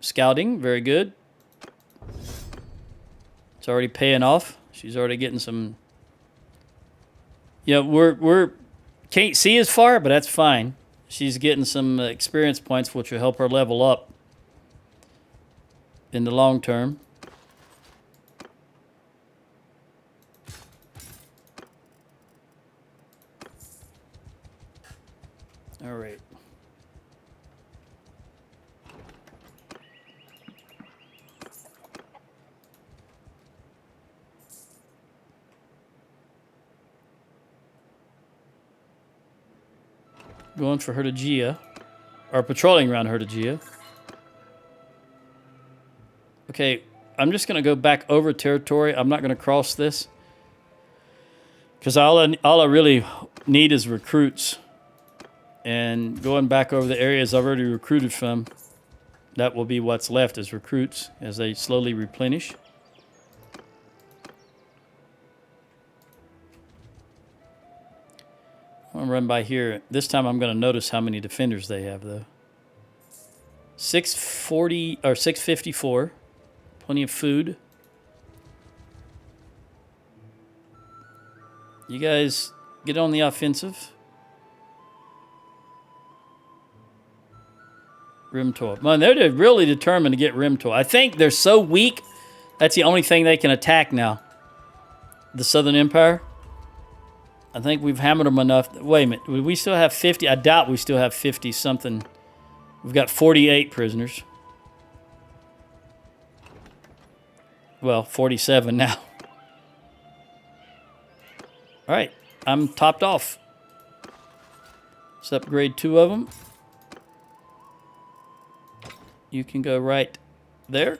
[SPEAKER 1] scouting, very good. It's already paying off. She's already getting some. Yeah, we're can't see as far, but that's fine. She's getting some experience points, which will help her level up in the long term. All right. Going for Hertagia, or patrolling around Hertagia. Okay, I'm just going to go back over territory. I'm not going to cross this, because all I really need is recruits. And going back over the areas I've already recruited from, that will be what's left as recruits as they slowly replenish. I'm going to run by here. This time I'm going to notice how many defenders they have, though. 640 or 654. Plenty of food. You guys get on the offensive. Rimtor. Man, they're really determined to get Rimtor. I think they're so weak, that's the only thing they can attack now. The Southern Empire. I think we've hammered them enough. Wait a minute. Do we still have 50? I doubt we still have 50 something. We've got 48 prisoners. Well, 47 now. All right. I'm topped off. Let's upgrade 2 of them. You can go right there.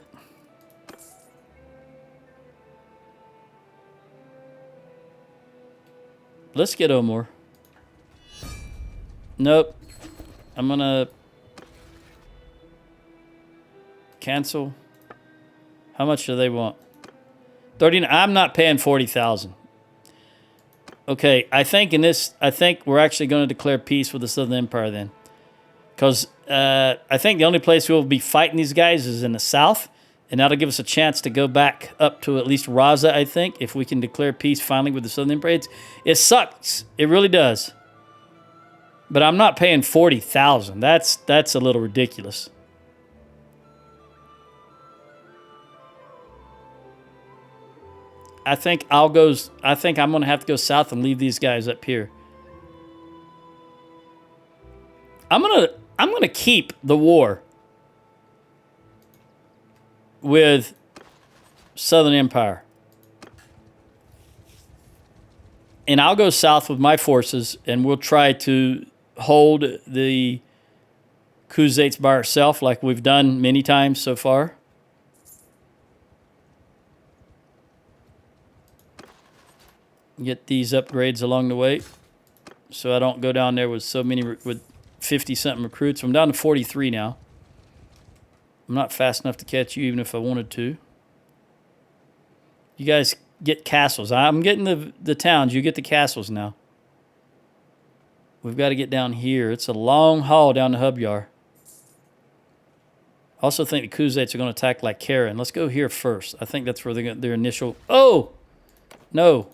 [SPEAKER 1] Let's get Omor. Nope. I'm gonna cancel. How much do they want? 39. I'm not paying 40,000. Okay, I think we're actually going to declare peace with the Southern Empire then. Because I think the only place we'll be fighting these guys is in the south, and that'll give us a chance to go back up to at least Raza, I think, if we can declare peace finally with the Southern Empire. It sucks. It really does. But I'm not paying 40,000. That's a little ridiculous. I think I'm going to have to go south and leave these guys up here. I'm going to keep the war with Southern Empire. And I'll go south with my forces, and we'll try to hold the Khuzaits by ourselves like we've done many times so far. Get these upgrades along the way so I don't go down there with so many, with 50-something recruits. I'm down to 43 now. I'm not fast enough to catch you even if I wanted to. You guys get castles. I'm getting the towns. You get the castles now. We've got to get down here. It's a long haul down to Hubyar. I also think the Khuzaits are going to attack like Karen. Let's go here first. I think that's where their initial... Oh! No.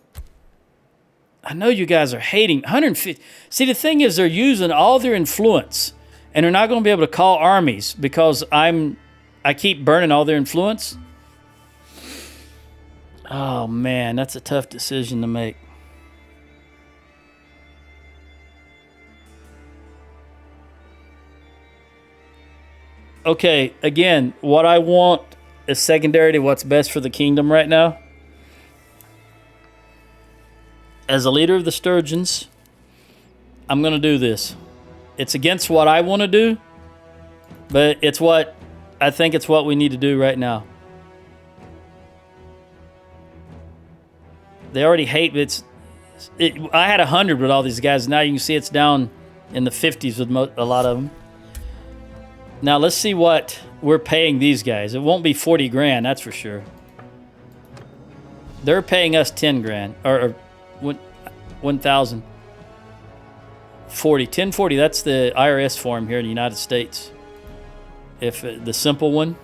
[SPEAKER 1] I know you guys are hating. 150... See, the thing is they're using all their influence. And they're not going to be able to call armies because I keep burning all their influence. Oh, man. That's a tough decision to make. Okay, again, what I want is secondary to what's best for the kingdom right now. As a leader of the Sturgians, I'm going to do this. It's against what I want to do, but it's what I think it's what we need to do right now. They already hate I had 100 with all these guys. Now you can see it's down in the 50s with a lot of them. Now let's see what we're paying these guys. It won't be 40 grand, that's for sure. They're paying us 10 grand or 1,000. 1040, that's the IRS form here in the United States. If the simple one,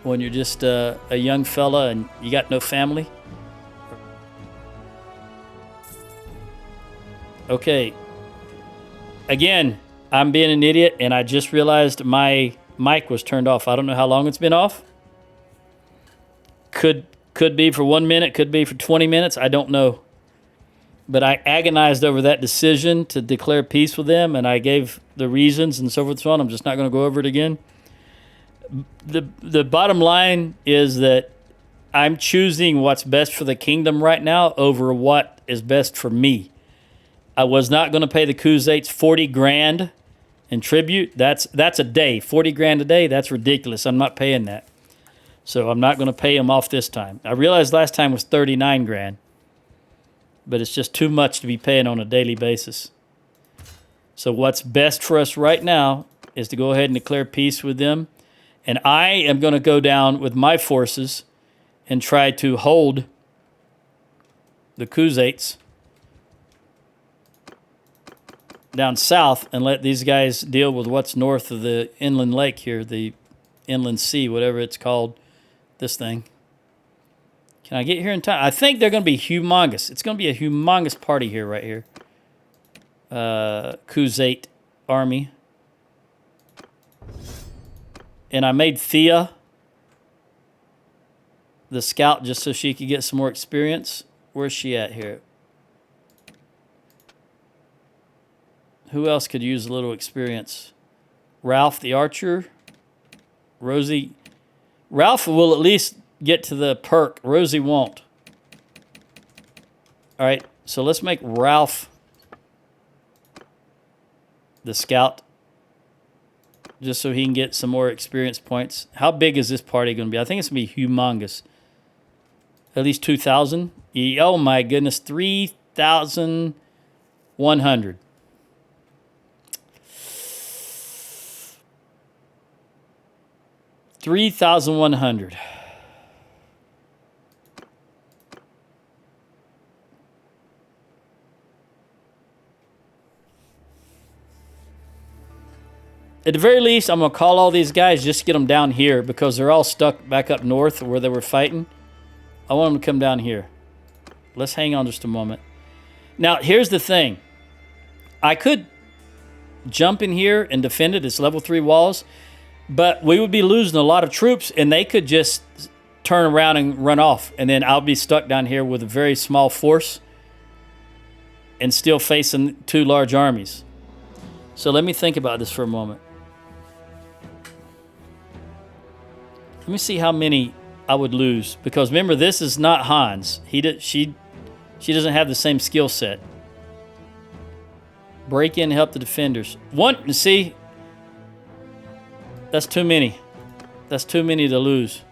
[SPEAKER 1] when you're just a young fella and you got no family. Okay. Again, I'm being an idiot, and I just realized my mic was turned off. I don't know how long it's been off. Could be for 1 minute, could be for 20 minutes. I don't know. But I agonized over that decision to declare peace with them, and I gave the reasons and so forth and so on. I'm just not going to go over it again. The bottom line is that I'm choosing what's best for the kingdom right now over what is best for me. I was not going to pay the Khuzaits 40 grand in tribute. That's a day. 40 grand a day, that's ridiculous. I'm not paying that. So I'm not going to pay them off this time. I realized last time was 39 grand. But it's just too much to be paying on a daily basis. So what's best for us right now is to go ahead and declare peace with them. And I am going to go down with my forces and try to hold the Khuzaits down south and let these guys deal with what's north of the inland lake here, the inland sea, whatever it's called, this thing. Can I get here in time? I think they're going to be humongous. It's going to be a humongous party here, right here. Khuzait army. And I made Thea the scout just so she could get some more experience. Where's she at here? Who else could use a little experience? Ralph the archer. Rosie. Ralph will at least get to the perk. Rosie won't. All right, so let's make Ralph the scout just so he can get some more experience points. How big is this party going to be? I think it's going to be humongous. At least 2,000. Oh, my goodness. 3,100. 3,100. At the very least, I'm going to call all these guys just to get them down here because they're all stuck back up north where they were fighting. I want them to come down here. Let's hang on just a moment. Now, here's the thing. I could jump in here and defend it. It's level 3 walls. But we would be losing a lot of troops, and they could just turn around and run off. And then I'll be stuck down here with a very small force and still facing 2 large armies. So let me think about this for a moment. Let me see how many I would lose. Because remember, this is not Hans. She doesn't have the same skill set. Break in, help the defenders. See... That's too many. That's too many to lose.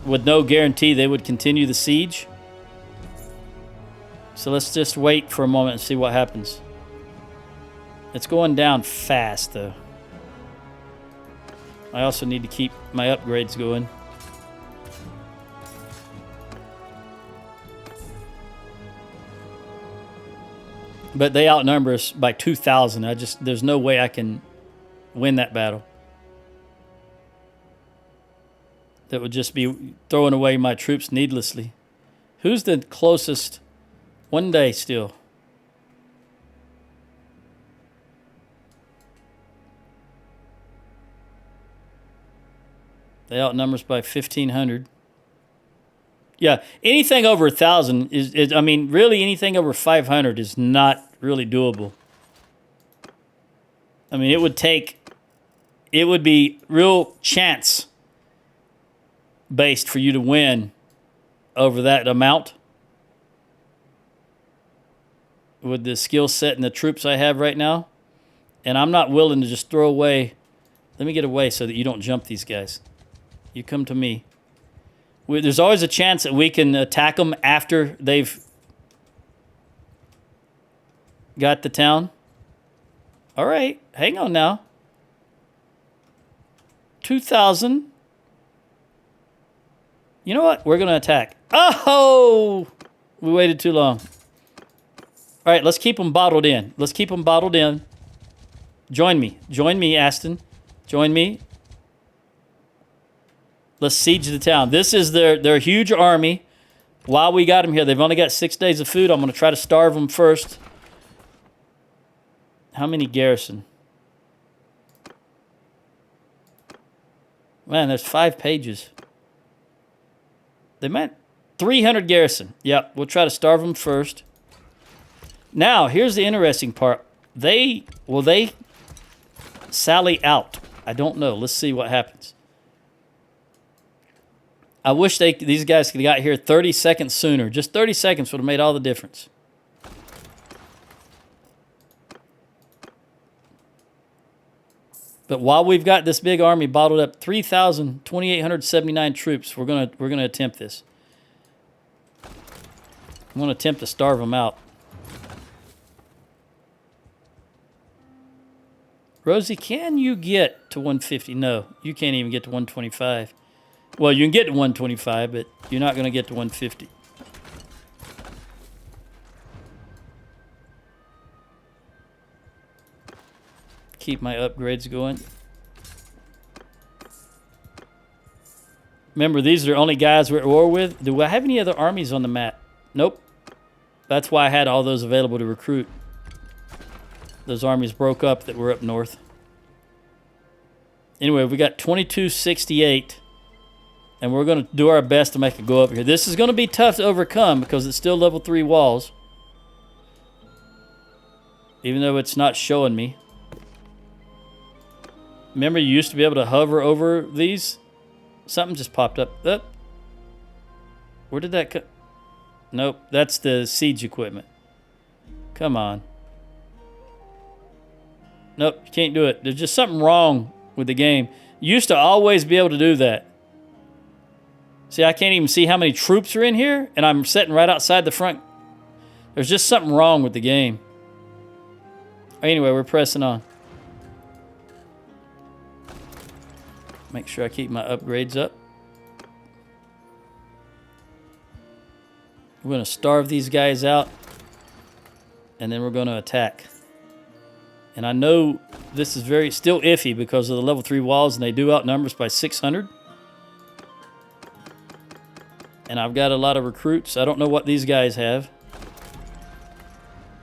[SPEAKER 1] With no guarantee they would continue the siege. So let's just wait for a moment and see what happens. It's going down fast, though. I also need to keep my upgrades going. But they outnumber us by 2,000. There's no way I can win that battle. That would just be throwing away my troops needlessly. Who's the closest? One day still. They outnumber us by 1,500. Yeah, anything over 1,000 is, I mean, really anything over 500 is not really doable. I mean, it would be real chance based for you to win over that amount with the skill set and the troops I have right now. And I'm not willing to just throw away. Let me get away so that you don't jump these guys. You come to me. There's always a chance that we can attack them after they've got the town. All right, hang on now. 2,000. You know what? We're going to attack. Oh! We waited too long. All right, let's keep them bottled in. Let's keep them bottled in. Join me. Join me, Aston. Join me. Let's siege the town. This is their huge army. While we got them here, they've only got 6 days of food. I'm going to try to starve them first. How many garrison? Man, there's 5 pages. They meant 300 garrison. Yep, we'll try to starve them first. Now, here's the interesting part. Will they sally out? I don't know. Let's see what happens. I wish these guys could have got here 30 seconds sooner. Just 30 seconds would have made all the difference. But while we've got this big army bottled up, 2,879 troops, we're gonna attempt this. I'm gonna attempt to starve them out. Rosie, can you get to 150? No, you can't even get to 125. Well, you can get to 125, but you're not gonna get to 150. Keep my upgrades going. Remember, these are the only guys we're at war with. Do I have any other armies on the map? Nope. That's why I had all those available to recruit. Those armies broke up that were up north. Anyway, we got 2268. And we're going to do our best to make it go up here. This is going to be tough to overcome because it's still level 3 walls. Even though it's not showing me. Remember, you used to be able to hover over these? Something just popped up. Oh. Where did that come? Nope, that's the siege equipment. Come on. Nope, you can't do it. There's just something wrong with the game. You used to always be able to do that. See, I can't even see how many troops are in here, and I'm sitting right outside the front. There's just something wrong with the game. Anyway, we're pressing on. Make sure I keep my upgrades up. We're going to starve these guys out, and then we're going to attack. And I know this is still iffy because of the level 3 walls, and they do outnumber us by 600. And I've got a lot of recruits. I don't know what these guys have.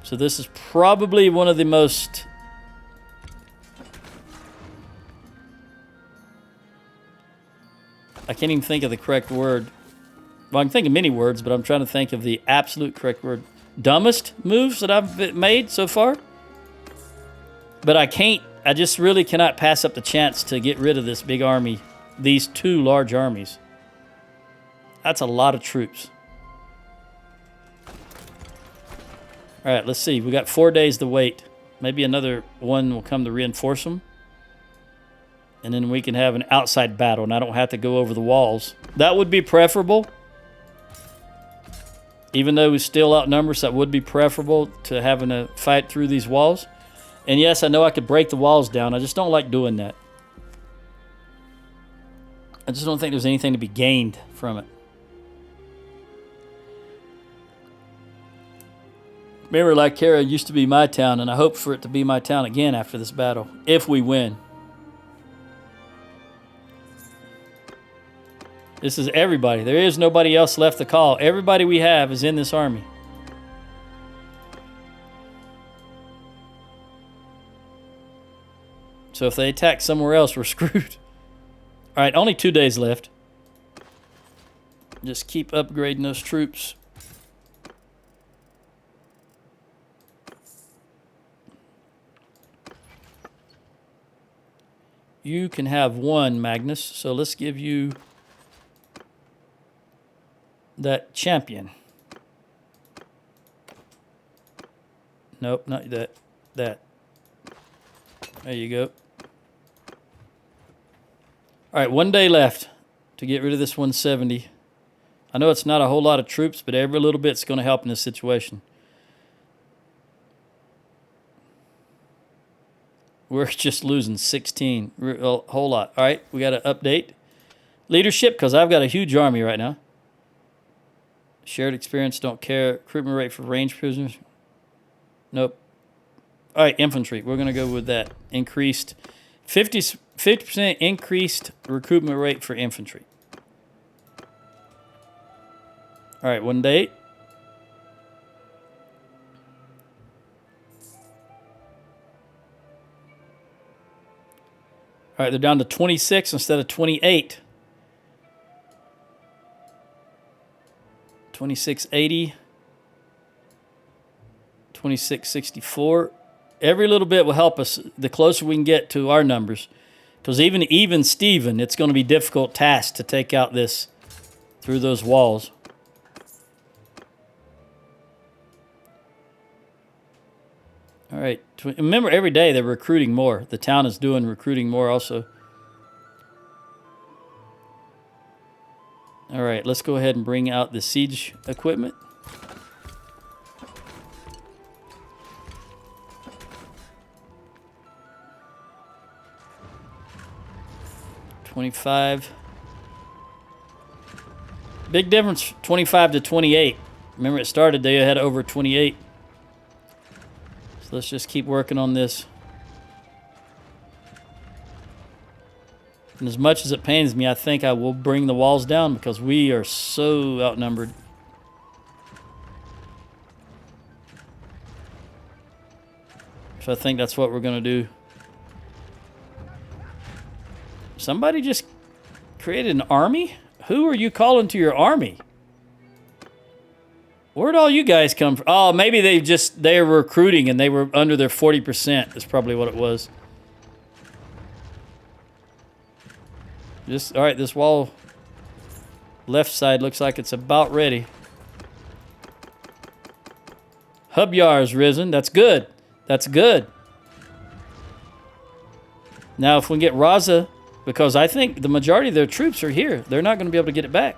[SPEAKER 1] So this is probably one of the most... I can't even think of the correct word. Well, I can think of many words, but I'm trying to think of the absolute correct word. Dumbest moves that I've made so far. But I just really cannot pass up the chance to get rid of this big army. These 2 large armies. That's a lot of troops. All right, let's see. We got 4 days to wait. Maybe another one will come to reinforce them. And then we can have an outside battle, and I don't have to go over the walls. That would be preferable. Even though we still outnumber us, that would be preferable to having to fight through these walls. And yes, I know I could break the walls down. I just don't like doing that. I just don't think there's anything to be gained from it. Remember, Lycaria used to be my town, and I hope for it to be my town again after this battle, if we win. This is everybody. There is nobody else left to call. Everybody we have is in this army. So if they attack somewhere else, we're screwed. All right, only 2 days left. Just keep upgrading those troops. You can have 1, Magnus. So let's give you that champion. Nope, not that. That. There you go. All right, 1 day left to get rid of this 170. I know it's not a whole lot of troops, but every little bit's going to help in this situation. We're just losing 16. A whole lot. All right, we got to update leadership because I've got a huge army right now. Shared experience, don't care. Recruitment rate for range prisoners. Nope. All right, infantry. We're going to go with that. Increased 50% increased recruitment rate for infantry. All right, 1 day. All right, they're down to 26 instead of 28. 2680. 2664. Every little bit will help us the closer we can get to our numbers. Because even Steven, it's going to be a difficult task to take out this through those walls. All right. Remember, every day they're recruiting more. The town is doing recruiting more also. All right. Let's go ahead and bring out the siege equipment. $25. Big difference, 25 to 28. Remember, it started, they had over 28. So let's just keep working on this. And as much as it pains me, I think I will bring the walls down because we are so outnumbered. So I think that's what we're going to do. Somebody just created an army? Who are you calling to your army? Where'd all you guys come from? Oh, maybe they were recruiting and they were under their 40%. That's probably what it was. All right, this wall left side looks like it's about ready. Hubyar's risen. That's good. That's good. Now, if we can get Raza, because I think the majority of their troops are here. They're not going to be able to get it back.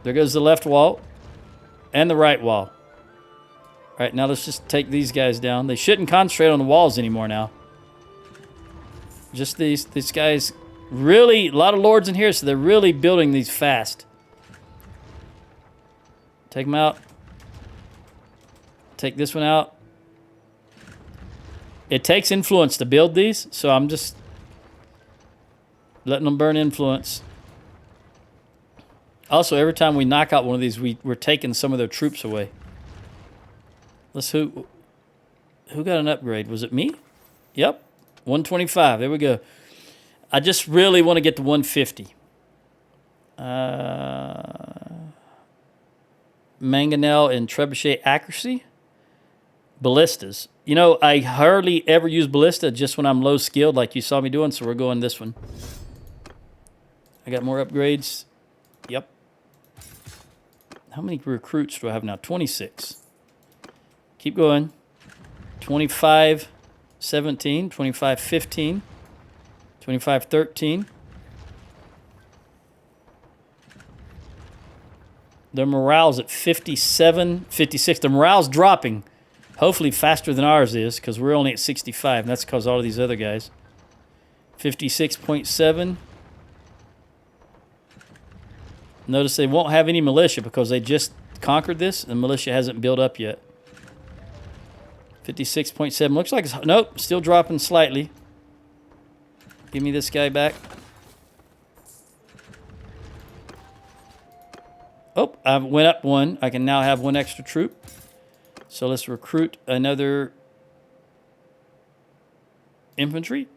[SPEAKER 1] There goes the left wall and the right wall. All right, now let's just take these guys down. They shouldn't concentrate on the walls anymore now. Just these guys, really, a lot of lords in here, so they're really building these fast. Take them out. Take this one out. It takes influence to build these, so I'm just letting them burn influence. Also, every time we knock out one of these, we're taking some of their troops away. Who got an upgrade? Was it me? Yep, 125. There we go. I just really want to get to 150. Mangonel and trebuchet accuracy. Ballistas. You know, I hardly ever use ballista just when I'm low skilled like you saw me doing, so we're going this one. I got more upgrades. Yep. How many recruits do I have now? 26. Keep going. 25, 17, 25, 15, 25, 13. Their morale's at 57, 56. The morale's dropping. Hopefully faster than ours is, because we're only at 65, and that's because all of these other guys. 56.7. Notice they won't have any militia because they just conquered this. The militia hasn't built up yet. 56.7. Looks like it's... Nope, still dropping slightly. Give me this guy back. Oh, I went up one. I can now have one extra troop. So let's recruit another infantry.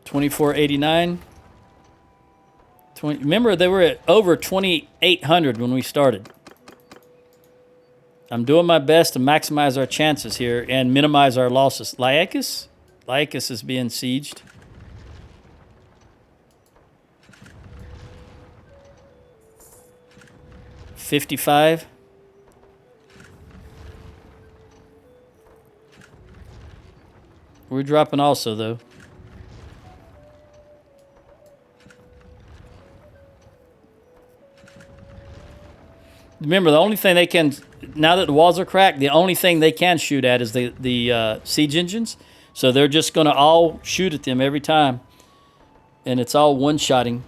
[SPEAKER 1] $24.89. Remember, they were at over 2,800 when we started. I'm doing my best to maximize our chances here and minimize our losses. Lycus? Lycus is being sieged. $55. We're dropping also, though. Remember, the only thing they can, now that the walls are cracked, the only thing they can shoot at is the siege engines. So they're just going to all shoot at them every time. And it's all one-shotting.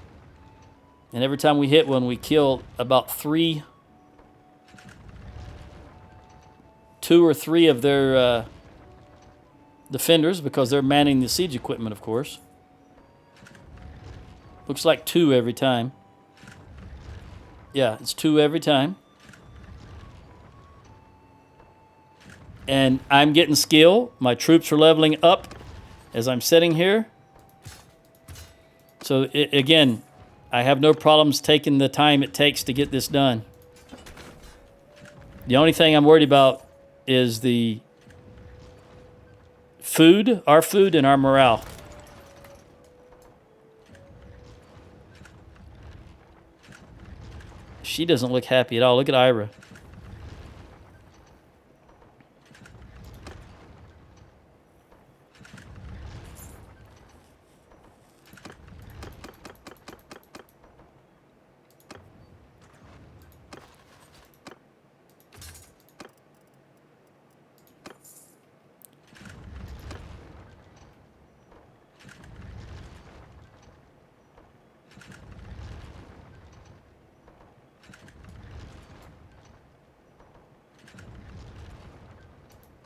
[SPEAKER 1] And every time we hit one, we kill about 2 or 3 of their defenders, because they're manning the siege equipment, of course. Looks like 2 every time. Yeah, it's 2 every time. And I'm getting skill. My troops are leveling up as I'm sitting here. So, again, I have no problems taking the time it takes to get this done. The only thing I'm worried about is the food, our food, and our morale. She doesn't look happy at all. Look at Ira.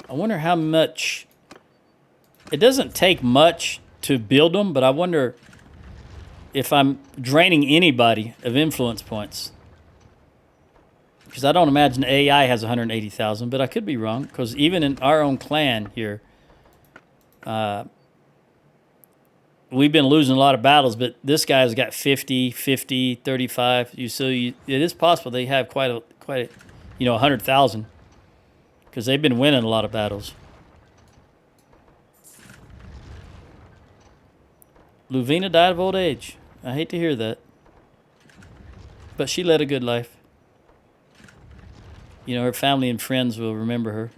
[SPEAKER 1] I wonder how much... It doesn't take much to build them, but I wonder if I'm draining anybody of influence points. Because I don't imagine AI has 180,000, but I could be wrong. Because even in our own clan here, we've been losing a lot of battles, but this guy's got 50, 35. It is possible they have quite a 100,000. Because they've been winning a lot of battles. Luvina died of old age. I hate to hear that. But she led a good life. You know, her family and friends will remember her.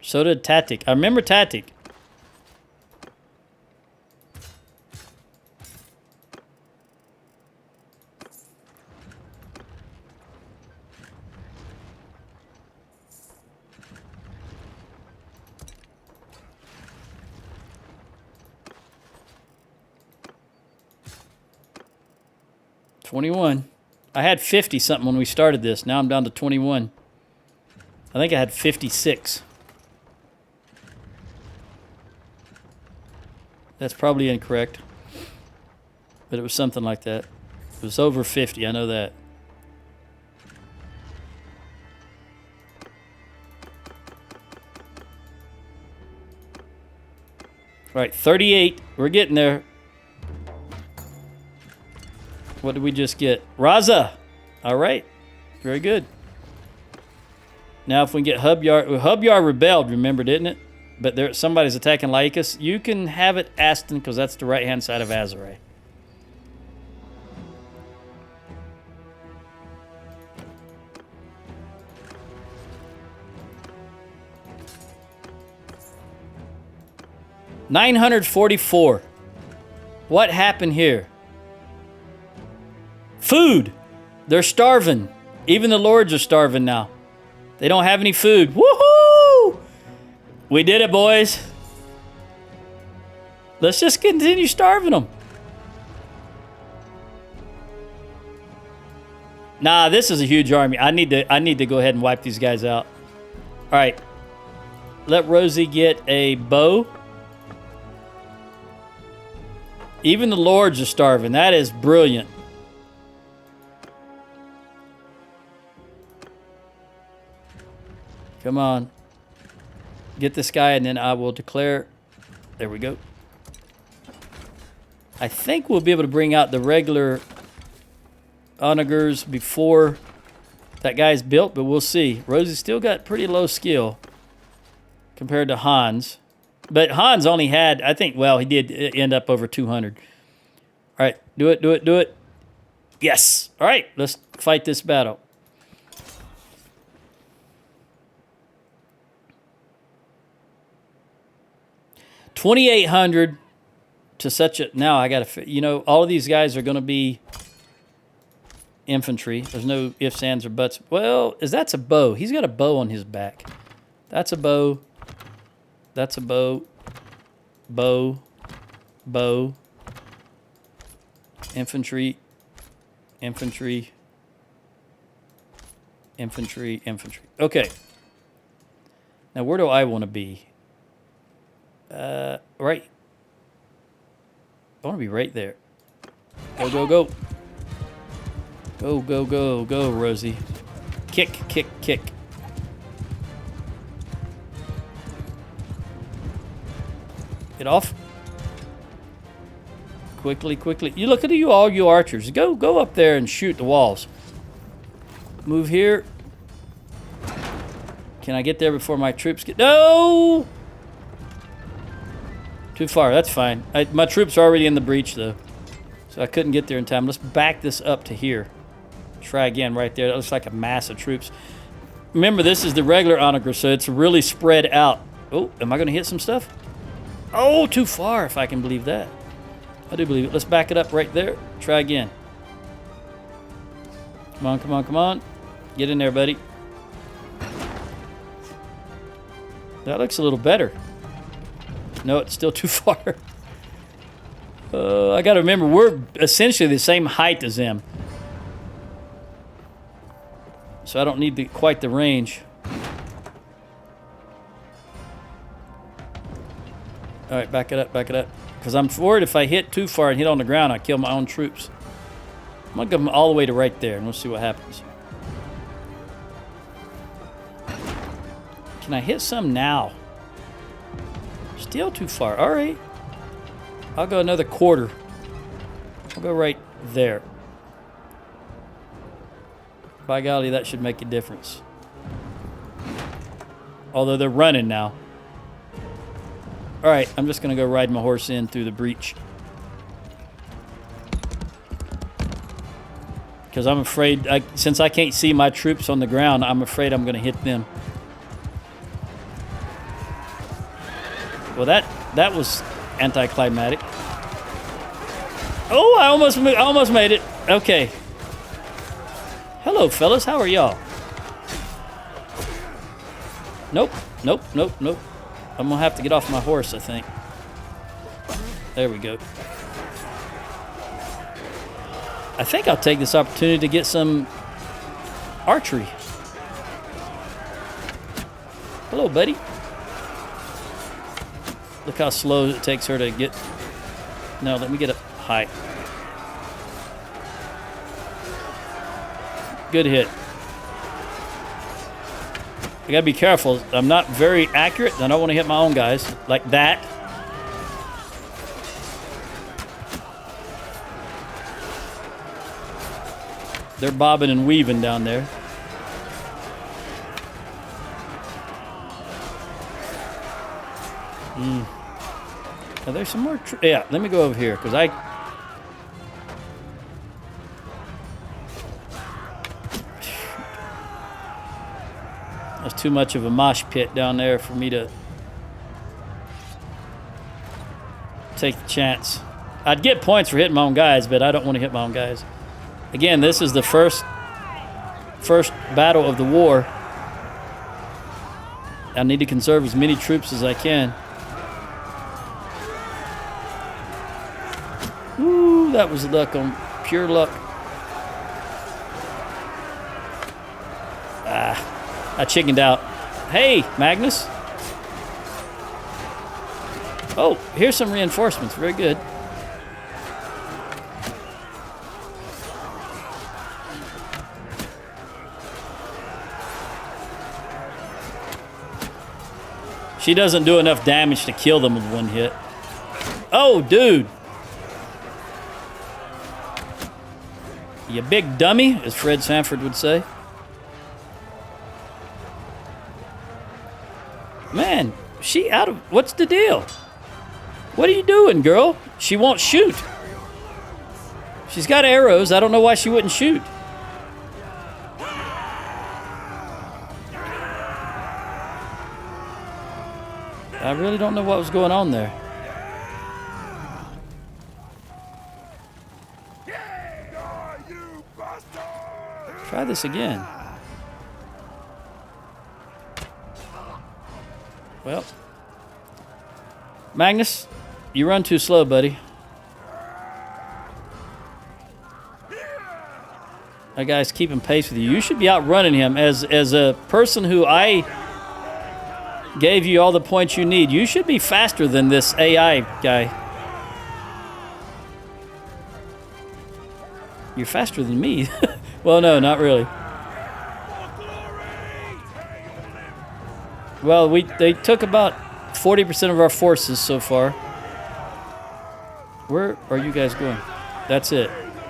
[SPEAKER 1] So did Tatic. I remember Tatic. $21. I had 50 something when we started this. Now I'm down to 21. I think I had 56. That's probably incorrect. But it was something like that. It was over 50, I know that. All right, 38. We're getting there. What did we just get? Raza! All right. Very good. Now if we can get Hubyar... Hubyar rebelled, remember, didn't it? But somebody's attacking Lycus. You can have it Aston, because that's the right-hand side of Azaray. $944. What happened here? Food. They're starving. Even the lords are starving now. They don't have any food. Woohoo! We did it, boys. Let's just continue starving them. Nah, this is a huge army. I need to go ahead and wipe these guys out. All right. Let Rosie get a bow. Even the lords are starving. That is brilliant. Come on. Get this guy, and then I will declare. There we go. I think we'll be able to bring out the regular onagers before that guy's built, but we'll see. Rosie's still got pretty low skill compared to Hans. But Hans only had, I think, well, he did end up over 200. All right, do it, do it, do it. Yes. All right, let's fight this battle. $2,800 to such a... Now I got to... You know, all of these guys are going to be infantry. There's no ifs, ands, or buts. Well, that's a bow. He's got a bow on his back. That's a bow. That's a bow. Bow. Bow. Infantry. Infantry. Infantry. Infantry. Okay. Now, where do I want to be? Right. I want to be right there. Go, go, go. Go, go, go, go, Rosie. Kick, kick, kick. Get off. Quickly, quickly. You look at you, all you archers. Go up there and shoot the walls. Move here. Can I get there before my troops get... No! Too far. That's fine. My troops are already in the breach, though. So I couldn't get there in time. Let's back this up to here. Try again right there. That looks like a mass of troops. Remember, this is the regular onager, so it's really spread out. Oh, am I going to hit some stuff? Oh, too far, if I can believe that. I do believe it. Let's back it up right there. Try again. Come on, come on, come on. Get in there, buddy. That looks a little better. No, it's still too far. I got to remember, we're essentially the same height as them. So I don't need quite the range. All right, back it up, back it up. Because I'm worried if I hit too far and hit on the ground, I kill my own troops. I'm going to go all the way to right there, and we'll see what happens. Can I hit some now? Still too far. All right. I'll go another quarter. I'll go right there. By golly, that should make a difference. Although they're running now. All right, I'm just going to go ride my horse in through the breach. Because I'm afraid, since I can't see my troops on the ground, I'm afraid I'm going to hit them. Well, that was anticlimactic. Oh, I almost made it. Okay. Hello, fellas. How are y'all? Nope. Nope. Nope. Nope. I'm going to have to get off my horse, I think. There we go. I think I'll take this opportunity to get some archery. Hello, buddy. Look how slow it takes her to get... No, let me get a height. Good hit. I gotta be careful. I'm not very accurate. I don't want to hit my own guys like that. They're bobbing and weaving down there. Are there some more? Yeah, let me go over here because that's too much of a mosh pit down there for me to take the chance. I'd get points for hitting my own guys, but I don't want to hit my own guys. Again, this is the first battle of the war. I need to conserve as many troops as I can. Ooh, that was luck on pure luck. I chickened out. Hey, Magnus. Oh, here's some reinforcements. Very good. She doesn't do enough damage to kill them with one hit. Oh, dude. You big dummy, as Fred Sanford would say. Man, she out of... What's the deal? What are you doing, girl? She won't shoot. She's got arrows. I don't know why she wouldn't shoot. I really don't know what was going on there. Try this again. Well, Magnus, you run too slow, buddy. That guy's keeping pace with you. You should be outrunning him. As a person who I gave you all the points you need, you should be faster than this AI guy. You're faster than me. Well, no, not really. Well, they took about 40% of our forces so far. Where are you guys going? That's it.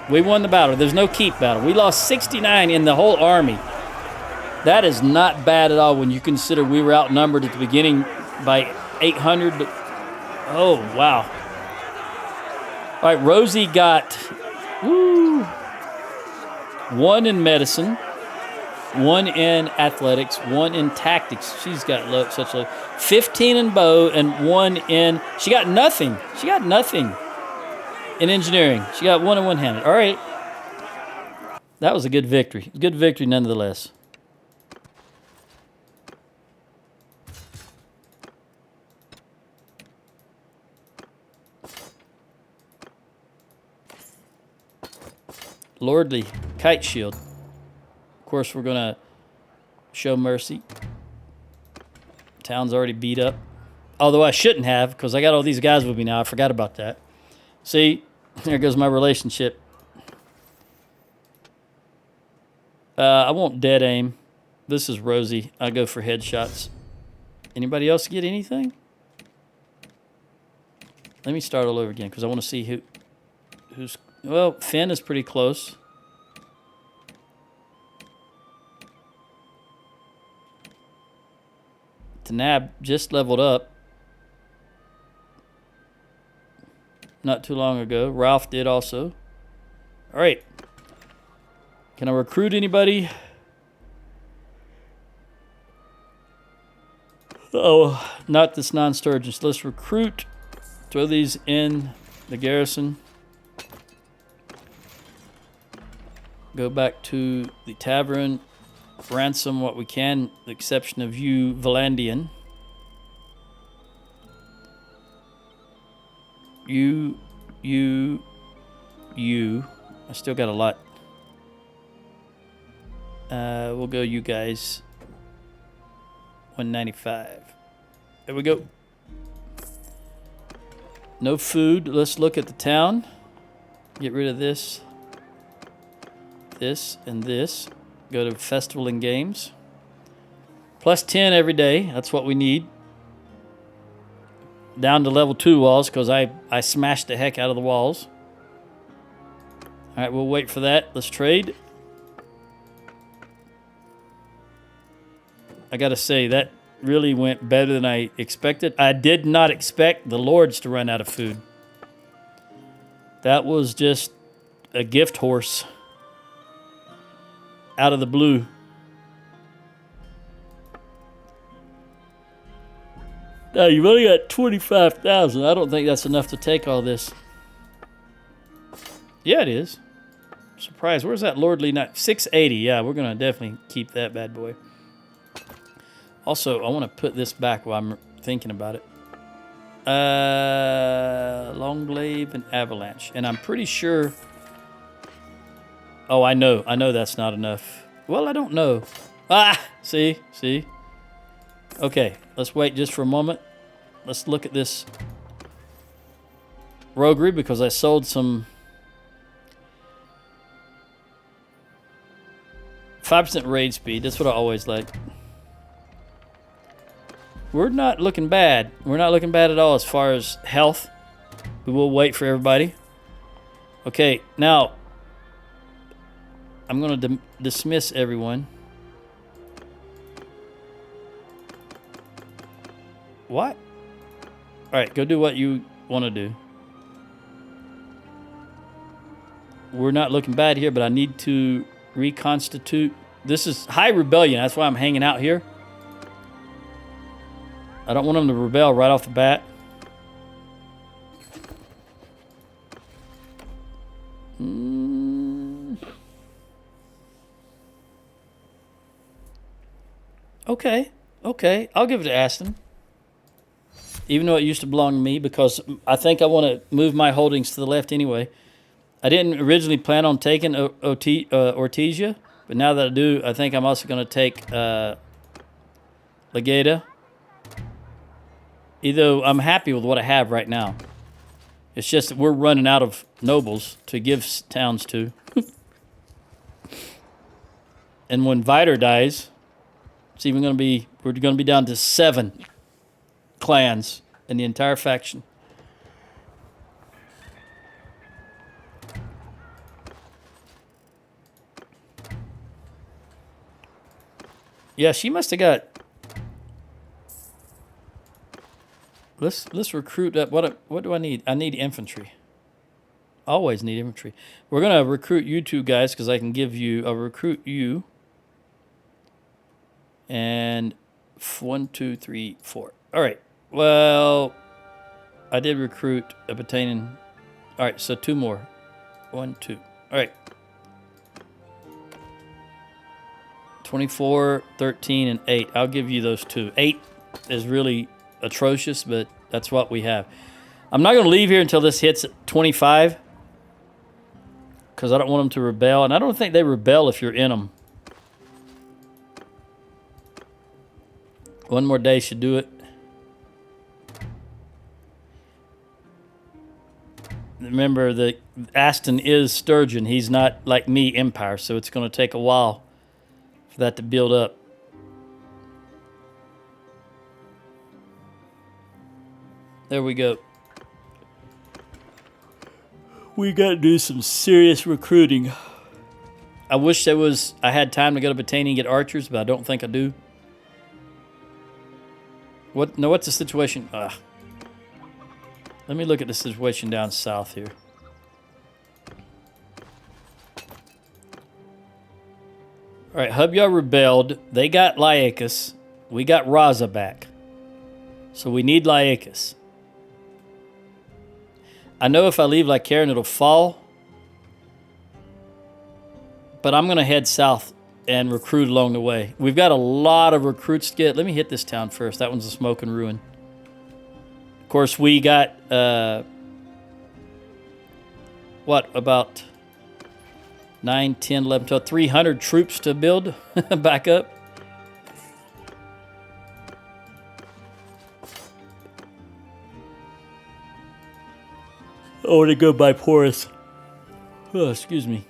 [SPEAKER 1] We won the battle. There's no keep battle. We lost 69 in the whole army. That is not bad at all when you consider we were outnumbered at the beginning by 800. Oh, wow. All right, Rosie got 1 in medicine, 1 in athletics, 1 in tactics. She's got such a 15 in bow and 1 in... She got nothing. She got nothing in engineering. She got 1 in one-handed. All right. That was a good victory. Good victory nonetheless. Lordly kite shield. Of course, we're going to show mercy. Town's already beat up. Although I shouldn't have, because I got all these guys with me now. I forgot about that. See, there goes my relationship. I won't dead aim. This is Rosie. I go for headshots. Anybody else get anything? Let me start all over again, because I want to see who's... Well, Finn is pretty close. Tanab just leveled up not too long ago. Ralph did also. All right. Can I recruit anybody? Oh, not this non-Sturgian. Let's recruit. Throw these in the garrison. Go back to the tavern. Ransom what we can, with the exception of you, Valandian. You. I still got a lot. We'll go you guys. 195. There we go. No food. Let's look at the town. Get rid of this. This and this. Go to festival and games. Plus 10 every day. That's what we need. Down to level 2 walls because I smashed the heck out of the walls. All right, we'll wait for that. Let's trade. I got to say, that really went better than I expected. I did not expect the lords to run out of food. That was just a gift horse. Out of the blue. Now, you've only got 25,000. I don't think that's enough to take all this. Yeah, it is. Surprise. Where's that lordly knight? 680. Yeah, we're going to definitely keep that bad boy. Also, I want to put this back while I'm thinking about it. Longglaive and avalanche. And I'm pretty sure... Oh, I know that's not enough. Well, I don't know. Ah, see? Okay, let's wait just for a moment. Let's look at this roguery because I sold some 5% raid speed. That's what I always like. We're not looking bad. We're not looking bad at all as far as health. We will wait for everybody. Okay, now I'm going to dismiss everyone. What? All right, go do what you want to do. We're not looking bad here, but I need to reconstitute. This is high rebellion. That's why I'm hanging out here. I don't want them to rebel right off the bat. Okay. I'll give it to Aston. Even though it used to belong to me, because I think I want to move my holdings to the left anyway. I didn't originally plan on taking Ortesia, but now that I do, I think I'm also going to take Legata. Either I'm happy with what I have right now. It's just that we're running out of nobles to give towns to. And when Viter dies, it's even going to be, we're going to be down to 7 clans in the entire faction. Yeah, she must have got. Let's recruit up. What do I need? I need infantry. Always need infantry. We're gonna recruit you two guys because I can give you. I'll recruit you. And 1, 2, 3, 4. All right. Well, I did recruit a battalion. All right, so 2 more. 1, 2. All right. 24, 13, and 8. I'll give you those 2. 8 is really atrocious, but that's what we have. I'm not going to leave here until this hits 25 because I don't want them to rebel, and I don't think they rebel if you're in them. One more day should do it. Remember that Aston is Sturgeon. He's not like me, Empire, so it's going to take a while for that to build up. There we go. We got to do some serious recruiting. I wish I had time to go to Battania and get archers, but I don't think I do. What's the situation? Let me look at the situation down south here. All right, Hubyar rebelled. They got Laicus. We got Raza back. So we need Laicus. I know if I leave Lycaron, it'll fall. But I'm going to head south and recruit along the way. We've got a lot of recruits to get. Let me hit this town first. That one's a smoke and ruin. Of course, we got, about 9, 10, 11, 12, 300 troops to build back up. I want to go by Porus. Oh, excuse me.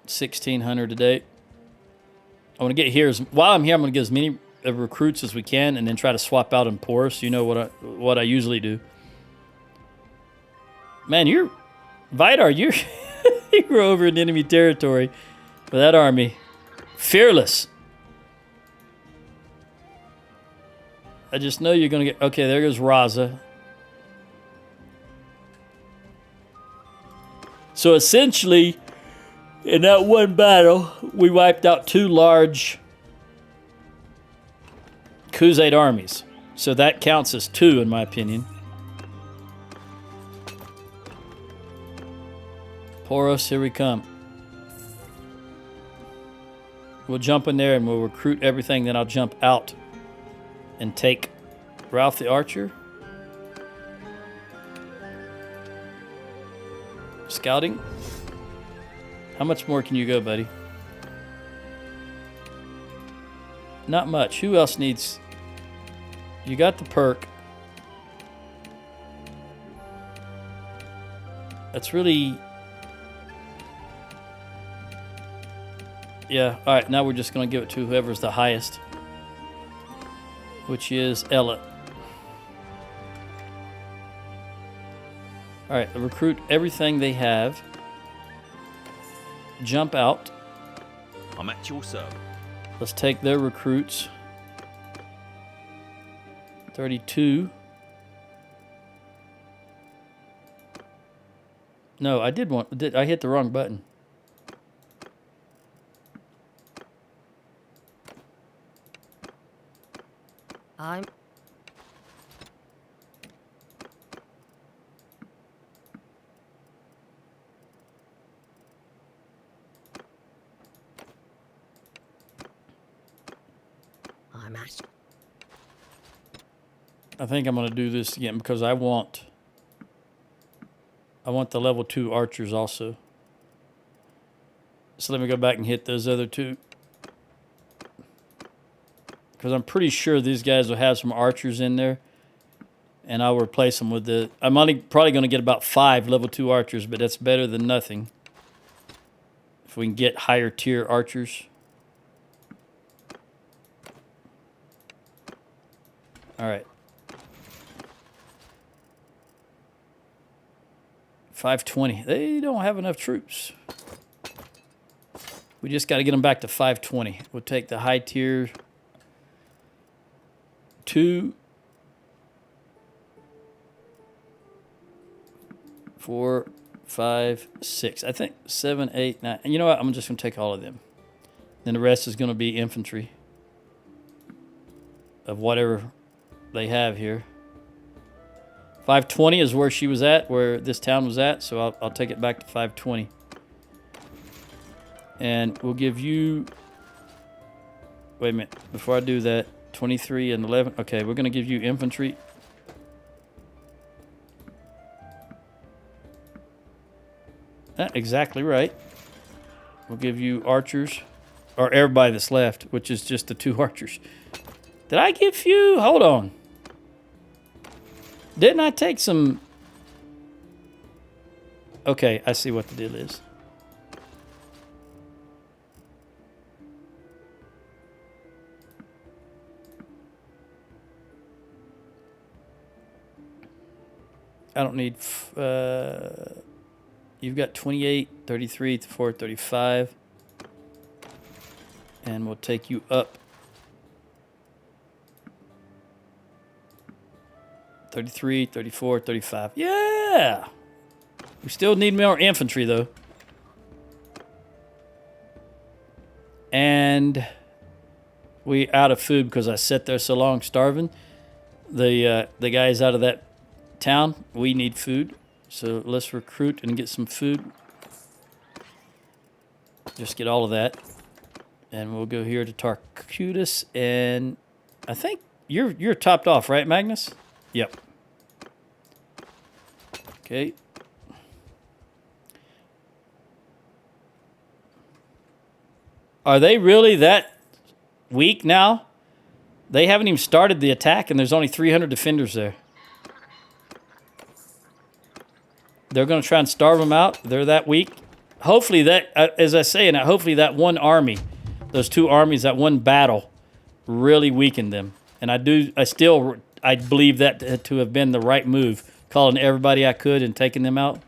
[SPEAKER 1] $1,600 a day. I want to get here. While I'm here, I'm going to get as many recruits as we can, and then try to swap out in Porus. You know what I usually do. Man, you're Vidar. You're you're over in enemy territory with that army. Fearless. I just know you're going to get... Okay, there goes Raza. So essentially, in that one battle, we wiped out 2 large Khuzait armies. So that counts as 2, in my opinion. Poros, here we come. We'll jump in there and we'll recruit everything. Then I'll jump out and take Ralph the Archer. Just scouting. How much more can you go, buddy? Not much. Who else needs... You got the perk. That's really... Yeah, alright, now we're just going to give it to whoever's the highest. Which is Ella. Alright, recruit everything they have. Jump out.
[SPEAKER 4] I'm at your service.
[SPEAKER 1] Let's take their recruits. 32. No, I hit the wrong button.
[SPEAKER 5] I'm at
[SPEAKER 1] I think I'm going to do this again because I want the level 2 archers also. So let me go back and hit those other two. Because I'm pretty sure these guys will have some archers in there. And I'll replace them with the... I'm only probably going to get about 5 level 2 archers, but that's better than nothing. If we can get higher tier archers. Alright. 520. They don't have enough troops. We just got to get them back to 520. We'll take the high tier 2, 4, 5, 6. I think 7, 8, 9. And you know what? I'm just going to take all of them. Then the rest is going to be infantry of whatever they have here. 520 is where she was at, where this town was at, so I'll take it back to 520. And we'll give you... Wait a minute. Before I do that, 23 and 11. Okay, we're going to give you infantry. Exactly right. We'll give you archers. Or everybody that's left, which is just the 2 archers. Did I give you... Hold on. Didn't I take some... Okay, I see what the deal is. I don't need... you've got 28, 33, 34, 35. And we'll take you up. 33, 34, 35. Yeah! We still need more infantry, though. And we out of food because I sat there so long starving. The guys out of that town, we need food. So let's recruit and get some food. Just get all of that. And we'll go here to Tarcutus. And I think you're topped off, right, Magnus? Yep. Okay. Are they really that weak now? They haven't even started the attack, and there's only 300 defenders there. They're going to try and starve them out. They're that weak. Hopefully that, as I say, and hopefully that one army, those 2 armies, that one battle, really weakened them. And I believe that to have been the right move, calling everybody I could and taking them out.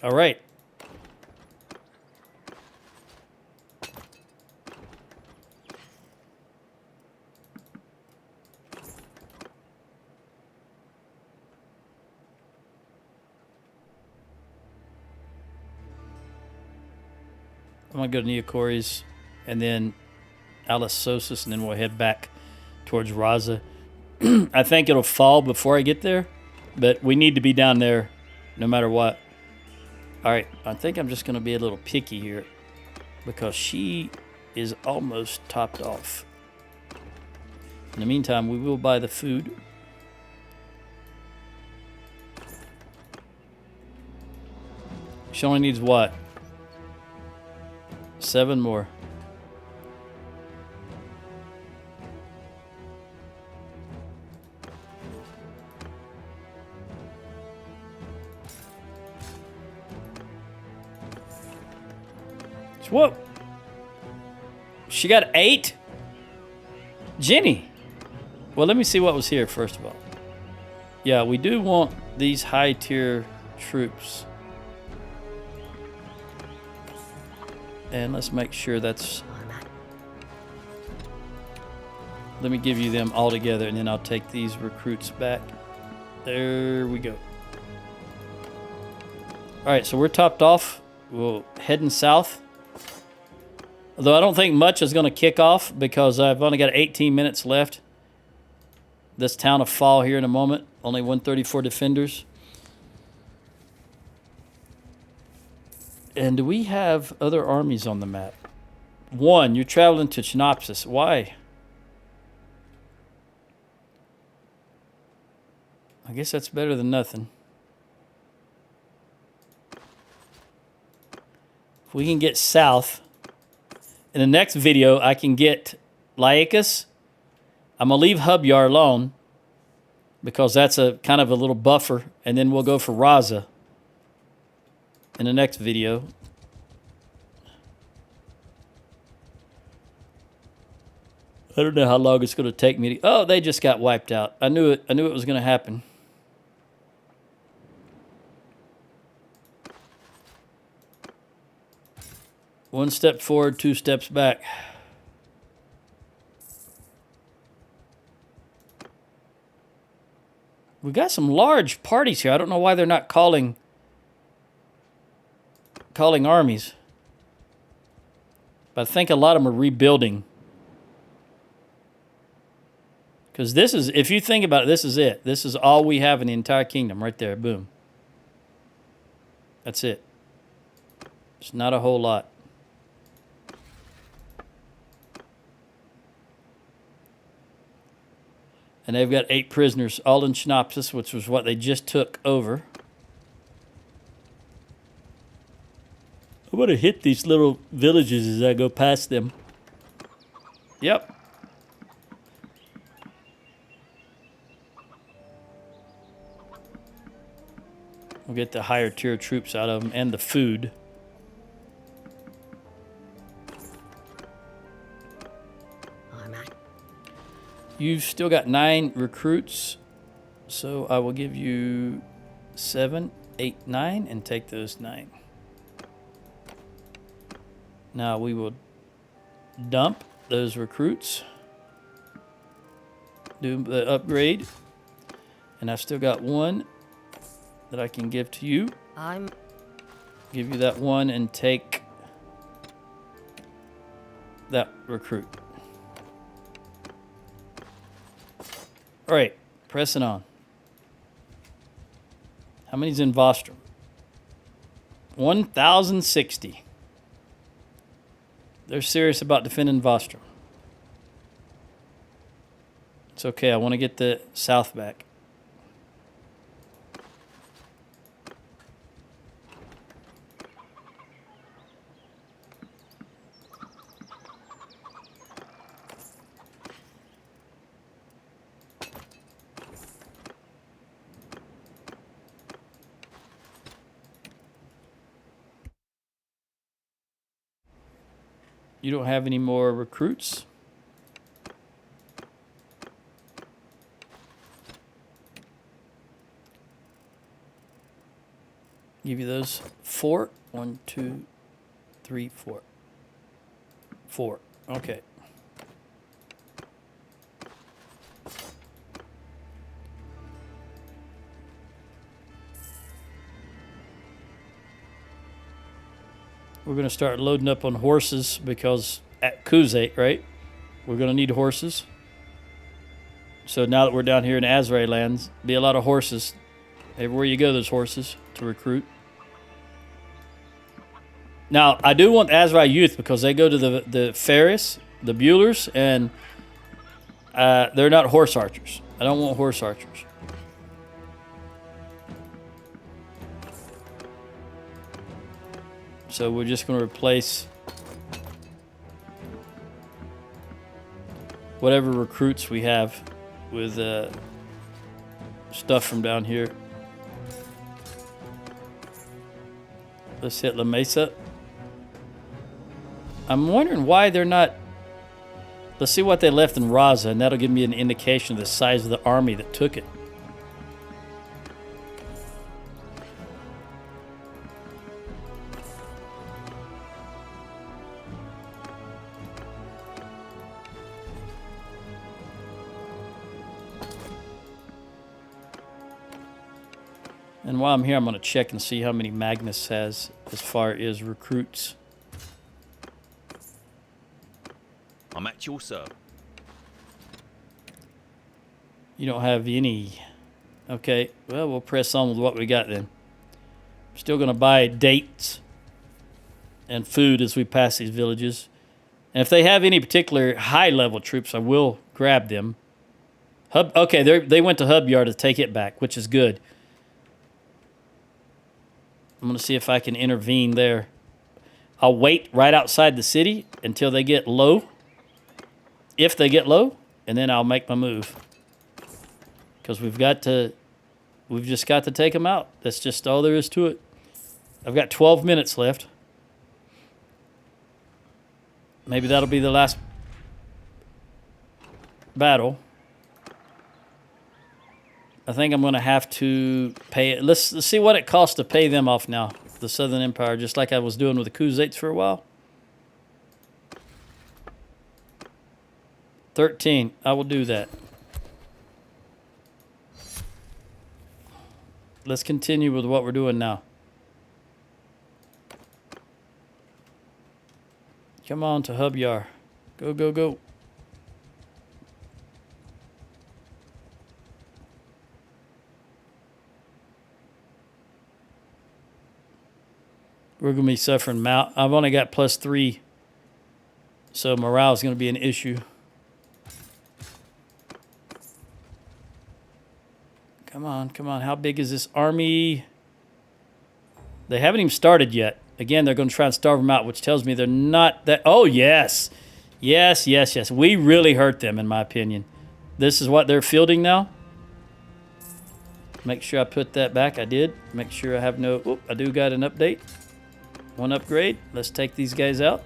[SPEAKER 1] All right. I'm going to go to Neokori's and then Alissosis, and then we'll head back towards Raza. I think it'll fall before I get there, but we need to be down there no matter what. All right, I think I'm just going to be a little picky here because she is almost topped off. In the meantime, we will buy the food. She only needs what? 7 more. Whoa. She got 8? Jenny. Well, let me see what was here first of all. Yeah, we do want these high tier troops. And let's make sure that's... Let me give you them all together, and then I'll take these recruits back. There we go. All right, so we're topped off. We're heading south. Although I don't think much is going to kick off because I've only got 18 minutes left. This town will fall here in a moment. Only 134 defenders. And do we have other armies on the map? 1, you're traveling to Chinopsis. Why? I guess that's better than nothing. If we can get south... In the next video, I can get Laicus. I'm going to leave Hubyar alone because that's a kind of a little buffer. And then we'll go for Raza in the next video. I don't know how long it's going to take me to... Oh, they just got wiped out. I knew it. I knew it was going to happen. One step forward, 2 steps back. We got some large parties here. I don't know why they're not calling armies. But I think a lot of them are rebuilding. Because this is, if you think about it, this is it. This is all we have in the entire kingdom right there. Boom. That's it. It's not a whole lot. And they've got 8 prisoners, all in Chinopsis, which was what they just took over. I'm going to hit these little villages as I go past them. Yep. We'll get the higher tier troops out of them and the food. You've still got 9 recruits, so I will give you 7, 8, 9, and take those 9. Now we will dump those recruits, do the upgrade, and I've still got 1 that I can give to you. Give you that 1 and take that recruit. All right, pressing on. How many's in Vostrom? 1,060. They're serious about defending Vostrom. It's okay, I want to get the south back. You don't have any more recruits? Give you those 4. 1, 2, 3, 4. 4. Okay. We're going to start loading up on horses because at Kuzate, right? We're going to need horses. So now that we're down here in Azrai lands, be a lot of horses. Everywhere you go, there's horses to recruit. Now, I do want Azrai youth because they go to the Ferris, the Buellers, and they're not horse archers. I don't want horse archers. So we're just going to replace whatever recruits we have with stuff from down here. Let's hit La Mesa. I'm wondering why they're not... Let's see what they left in Raza, and that'll give me an indication of the size of the army that took it. And while I'm here, I'm going to check and see how many Magnus has as far as recruits.
[SPEAKER 4] I'm at your service.
[SPEAKER 1] You don't have any. Okay, well, we'll press on with what we got then. Still going to buy dates and food as we pass these villages. And if they have any particular high-level troops, I will grab them. Okay, they went to Hub Yard to take it back, which is good. I'm going to see if I can intervene there. I'll wait right outside the city until they get low. If they get low, and then I'll make my move. Because we've just got to take them out. That's just all there is to it. I've got 12 minutes left. Maybe that'll be the last battle. I think I'm going to have to pay it. Let's see what it costs to pay them off now. The Southern Empire, just like I was doing with the Khuzaits for a while. 13. I will do that. Let's continue with what we're doing now. Come on to Hub Yar. Go, go, go. We're going to be suffering. I've only got +3, so morale is going to be an issue. Come on, come on. How big is this army? They haven't even started yet. Again, they're going to try and starve them out, which tells me they're not that... Oh, yes. Yes, yes, yes. We really hurt them, in my opinion. This is what they're fielding now. Make sure I put that back. I did. Make sure I have no... Oop, I do got an update. One upgrade. Let's take these guys out.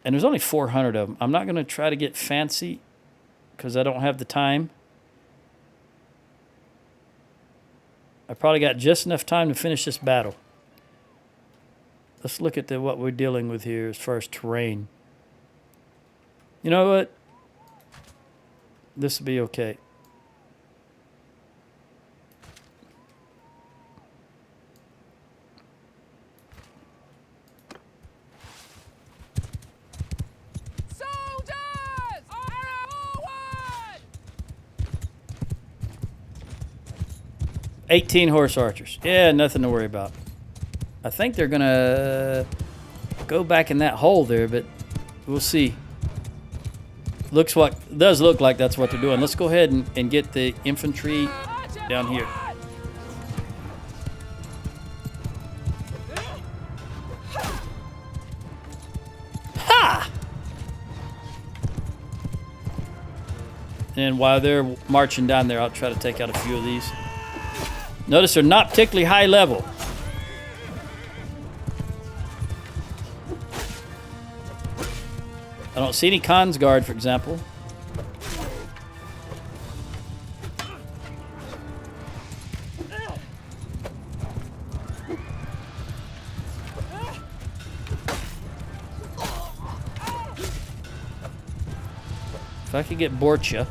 [SPEAKER 1] And there's only 400 of them. I'm not going to try to get fancy because I don't have the time. I probably got just enough time to finish this battle. Let's look at what we're dealing with here as far as terrain. You know what? This will be okay.
[SPEAKER 2] Soldiers! Forward!
[SPEAKER 1] 18 horse archers. Yeah, nothing to worry about. I think they're going to go back in that hole there, but we'll see. Does look like that's what they're doing. Let's go ahead and get the infantry down here. Ha! And while they're marching down there, I'll try to take out a few of these. Notice they're not particularly high level. I don't see any Khan's Guard, for example. If I could get Borcha,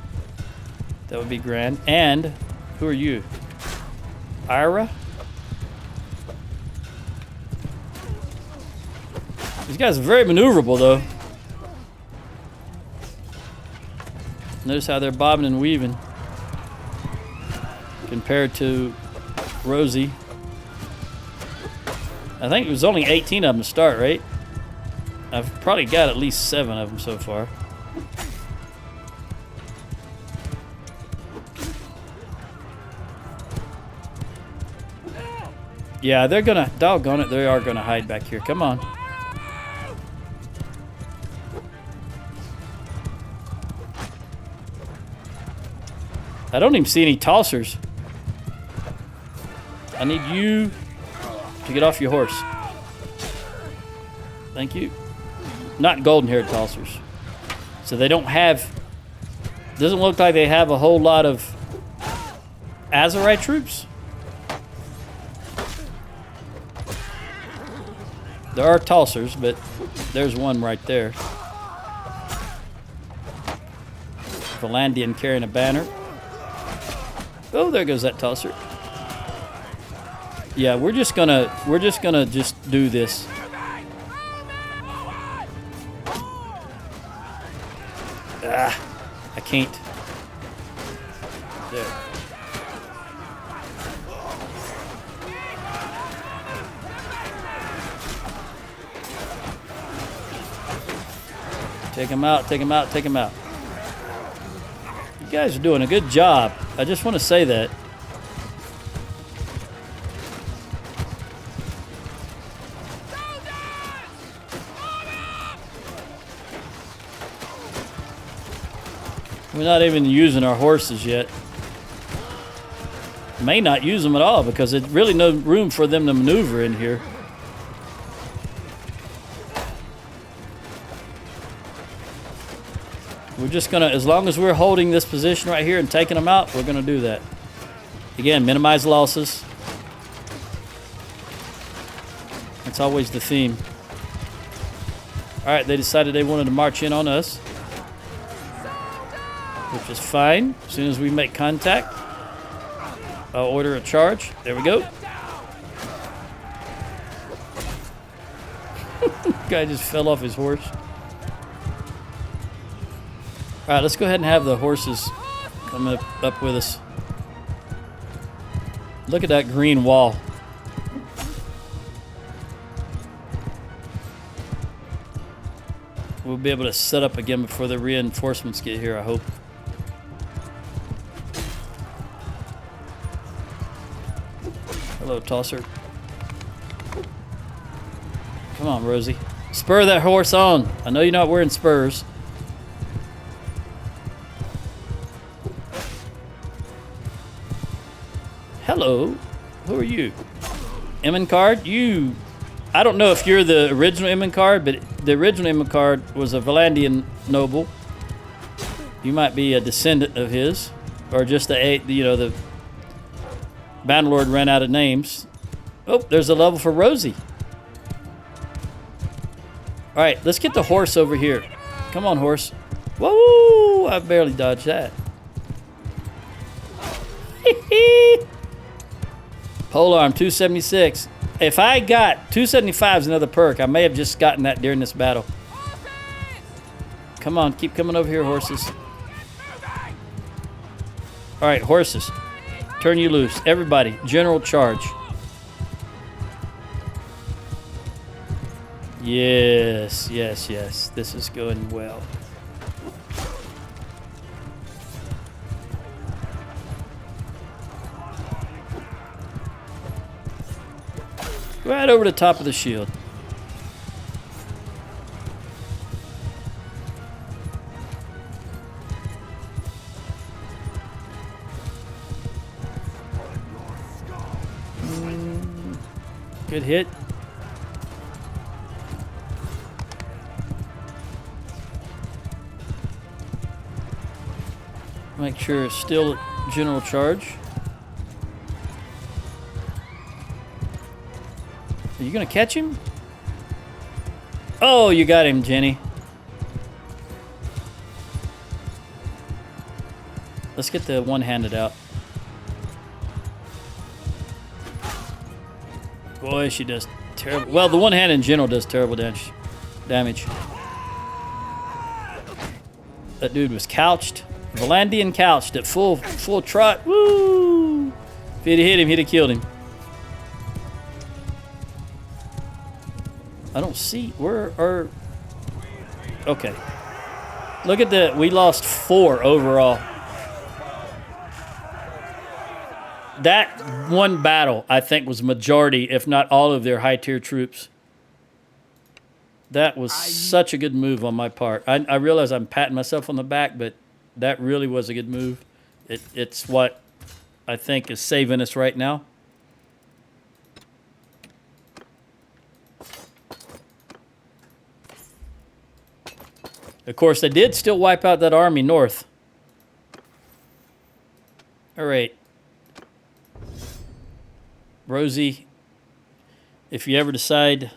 [SPEAKER 1] that would be grand. And who are you? Ira? guys are very maneuverable, though. Notice how they're bobbing and weaving compared to Rosie. I think it was only 18 of them to start, right? I've probably got at least 7 of them so far. Yeah, they're gonna, doggone it, they are gonna hide back here. Come on. I don't even see any tossers. I need you to get off your horse. Thank you. Not golden-haired tossers. So they don't have... Doesn't look like they have a whole lot of Azerite troops. There are tossers, but there's one right there. Valandian carrying a banner. Oh, there goes that tosser. Yeah, we're just gonna do this. Ah, I can't. There. Take him out, take him out, take him out. You guys are doing a good job. I just want to say that. We're not even using our horses yet. May not use them at all because there's really no room for them to maneuver in here. We're just gonna, as long as we're holding this position right here and taking them out, we're gonna do that. Again, minimize losses. That's always the theme. All right, they decided they wanted to march in on us, which is fine. As soon as we make contact, I'll order a charge. There we go. Guy just fell off his horse. All right, let's go ahead and have the horses come up with us. Look at that green wall. We'll be able to set up again before the reinforcements get here, I hope. Hello, tosser. Come on, Rosie. Spur that horse on. I know you're not wearing spurs. Hello. Who are you? Card? You... I don't know if you're the original Card, but the original Card was a Valandian noble. You might be a descendant of his. Or just the Bannerlord ran out of names. Oh, there's a level for Rosie. All right, let's get the horse over here. Come on, horse. Whoa, I barely dodged that. Polearm 276. If I got 275 is another perk, I may have just gotten that during this battle. Come on, keep coming over here, horses. All right, horses. Turn you loose. Everybody, general charge. Yes, yes, yes. This is going well. Right over the top of the shield. Good hit. Make sure it's still general charge. Are you gonna catch him? Oh, you got him, Jenny. Let's get the one-handed out. Boy, she does terrible. Well, the one-handed in general does terrible damage. damage. That dude was couched. Valandian couched at full trot. Woo! If he'd hit him, he'd have killed him. I don't see where are. Okay. Look at the. We lost 4 overall. That one battle, I think, was majority, if not all, of their high tier troops. That was such a good move on my part. I realize I'm patting myself on the back, but that really was a good move. It's what I think is saving us right now. Of course, they did still wipe out that army north. All right. Rosie, if you ever decide...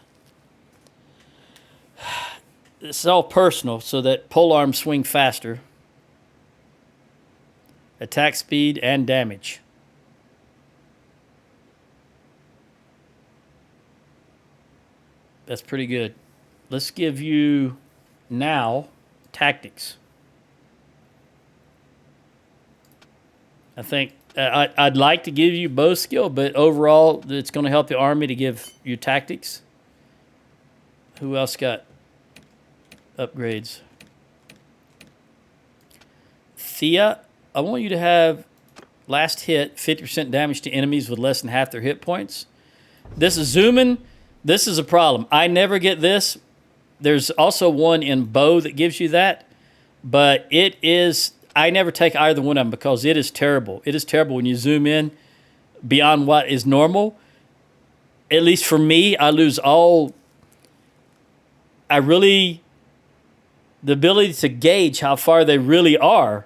[SPEAKER 1] This is all personal, so that polearms swing faster. Attack speed and damage. That's pretty good. Let's give you now tactics. I think I'd like to give you bow skill, but overall it's going to help the army to give you tactics. Who else got upgrades? Thea, I want you to have last hit 50% damage to enemies with less than half their hit points. This is zooming. This is a problem. I never get this. There's also one in bow that gives you that, but it is, I never take either one of them because it is terrible. It is terrible when you zoom in beyond what is normal. At least for me, I lose all, the ability to gauge how far they really are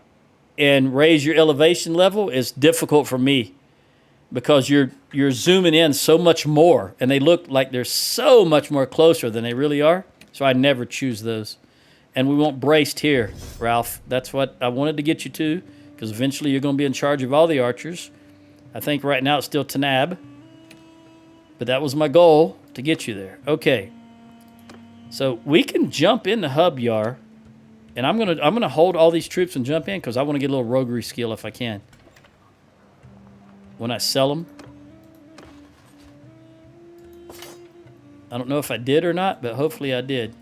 [SPEAKER 1] and raise your elevation level is difficult for me because you're zooming in so much more and they look like they're so much more closer than they really are. So I never choose those. And we want braced here, Ralph. That's what I wanted to get you to because eventually you're going to be in charge of all the archers. I think right now it's still Tanab, but that was my goal to get you there. Okay. So we can jump in the hub yard. And I'm gonna hold all these troops and jump in because I want to get a little roguery skill if I can. When I sell them. I don't know if I did or not, but hopefully I did.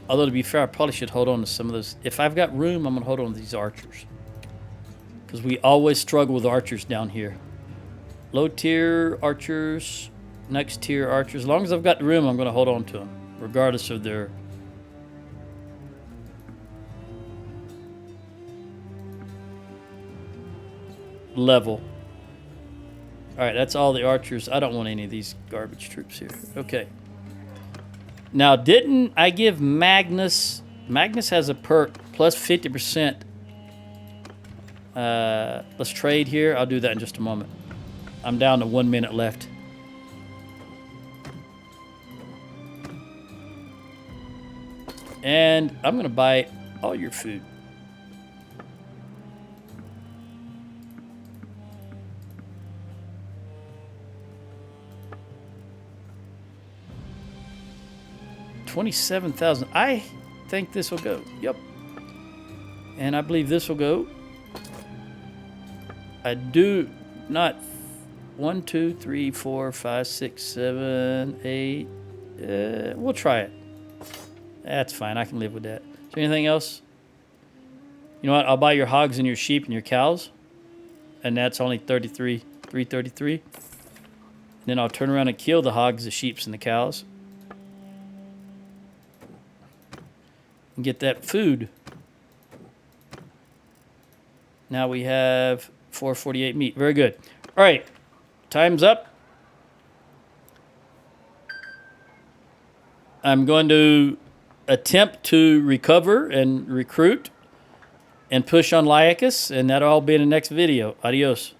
[SPEAKER 1] Although to be fair, I probably should hold on to some of those. If I've got room, I'm gonna hold on to these archers. Because we always struggle with archers down here. Low tier archers, next tier archers. As long as I've got the room, I'm gonna hold on to them. Regardless of their level. All right, that's all the archers. I don't want any of these garbage troops here. Okay. Now, didn't I give Magnus... Magnus has a perk plus 50%. Let's trade here. I'll do that in just a moment. I'm down to 1 minute left. And I'm going to buy all your food. $27,000. I think this will go. Yep. And I believe this will go. I do not. 1, 2, 3, 4, 5, 6, 7, 8. We'll try it. That's fine. I can live with that. Is there anything else? You know what? I'll buy your hogs and your sheep and your cows. And that's only 333. And then I'll turn around and kill the hogs, the sheep, and the cows. And get that food. Now we have 448 meat. Very good. All right. Time's up. I'm going to attempt to recover and recruit and push on Lyacus, and that'll all be in the next video. Adios.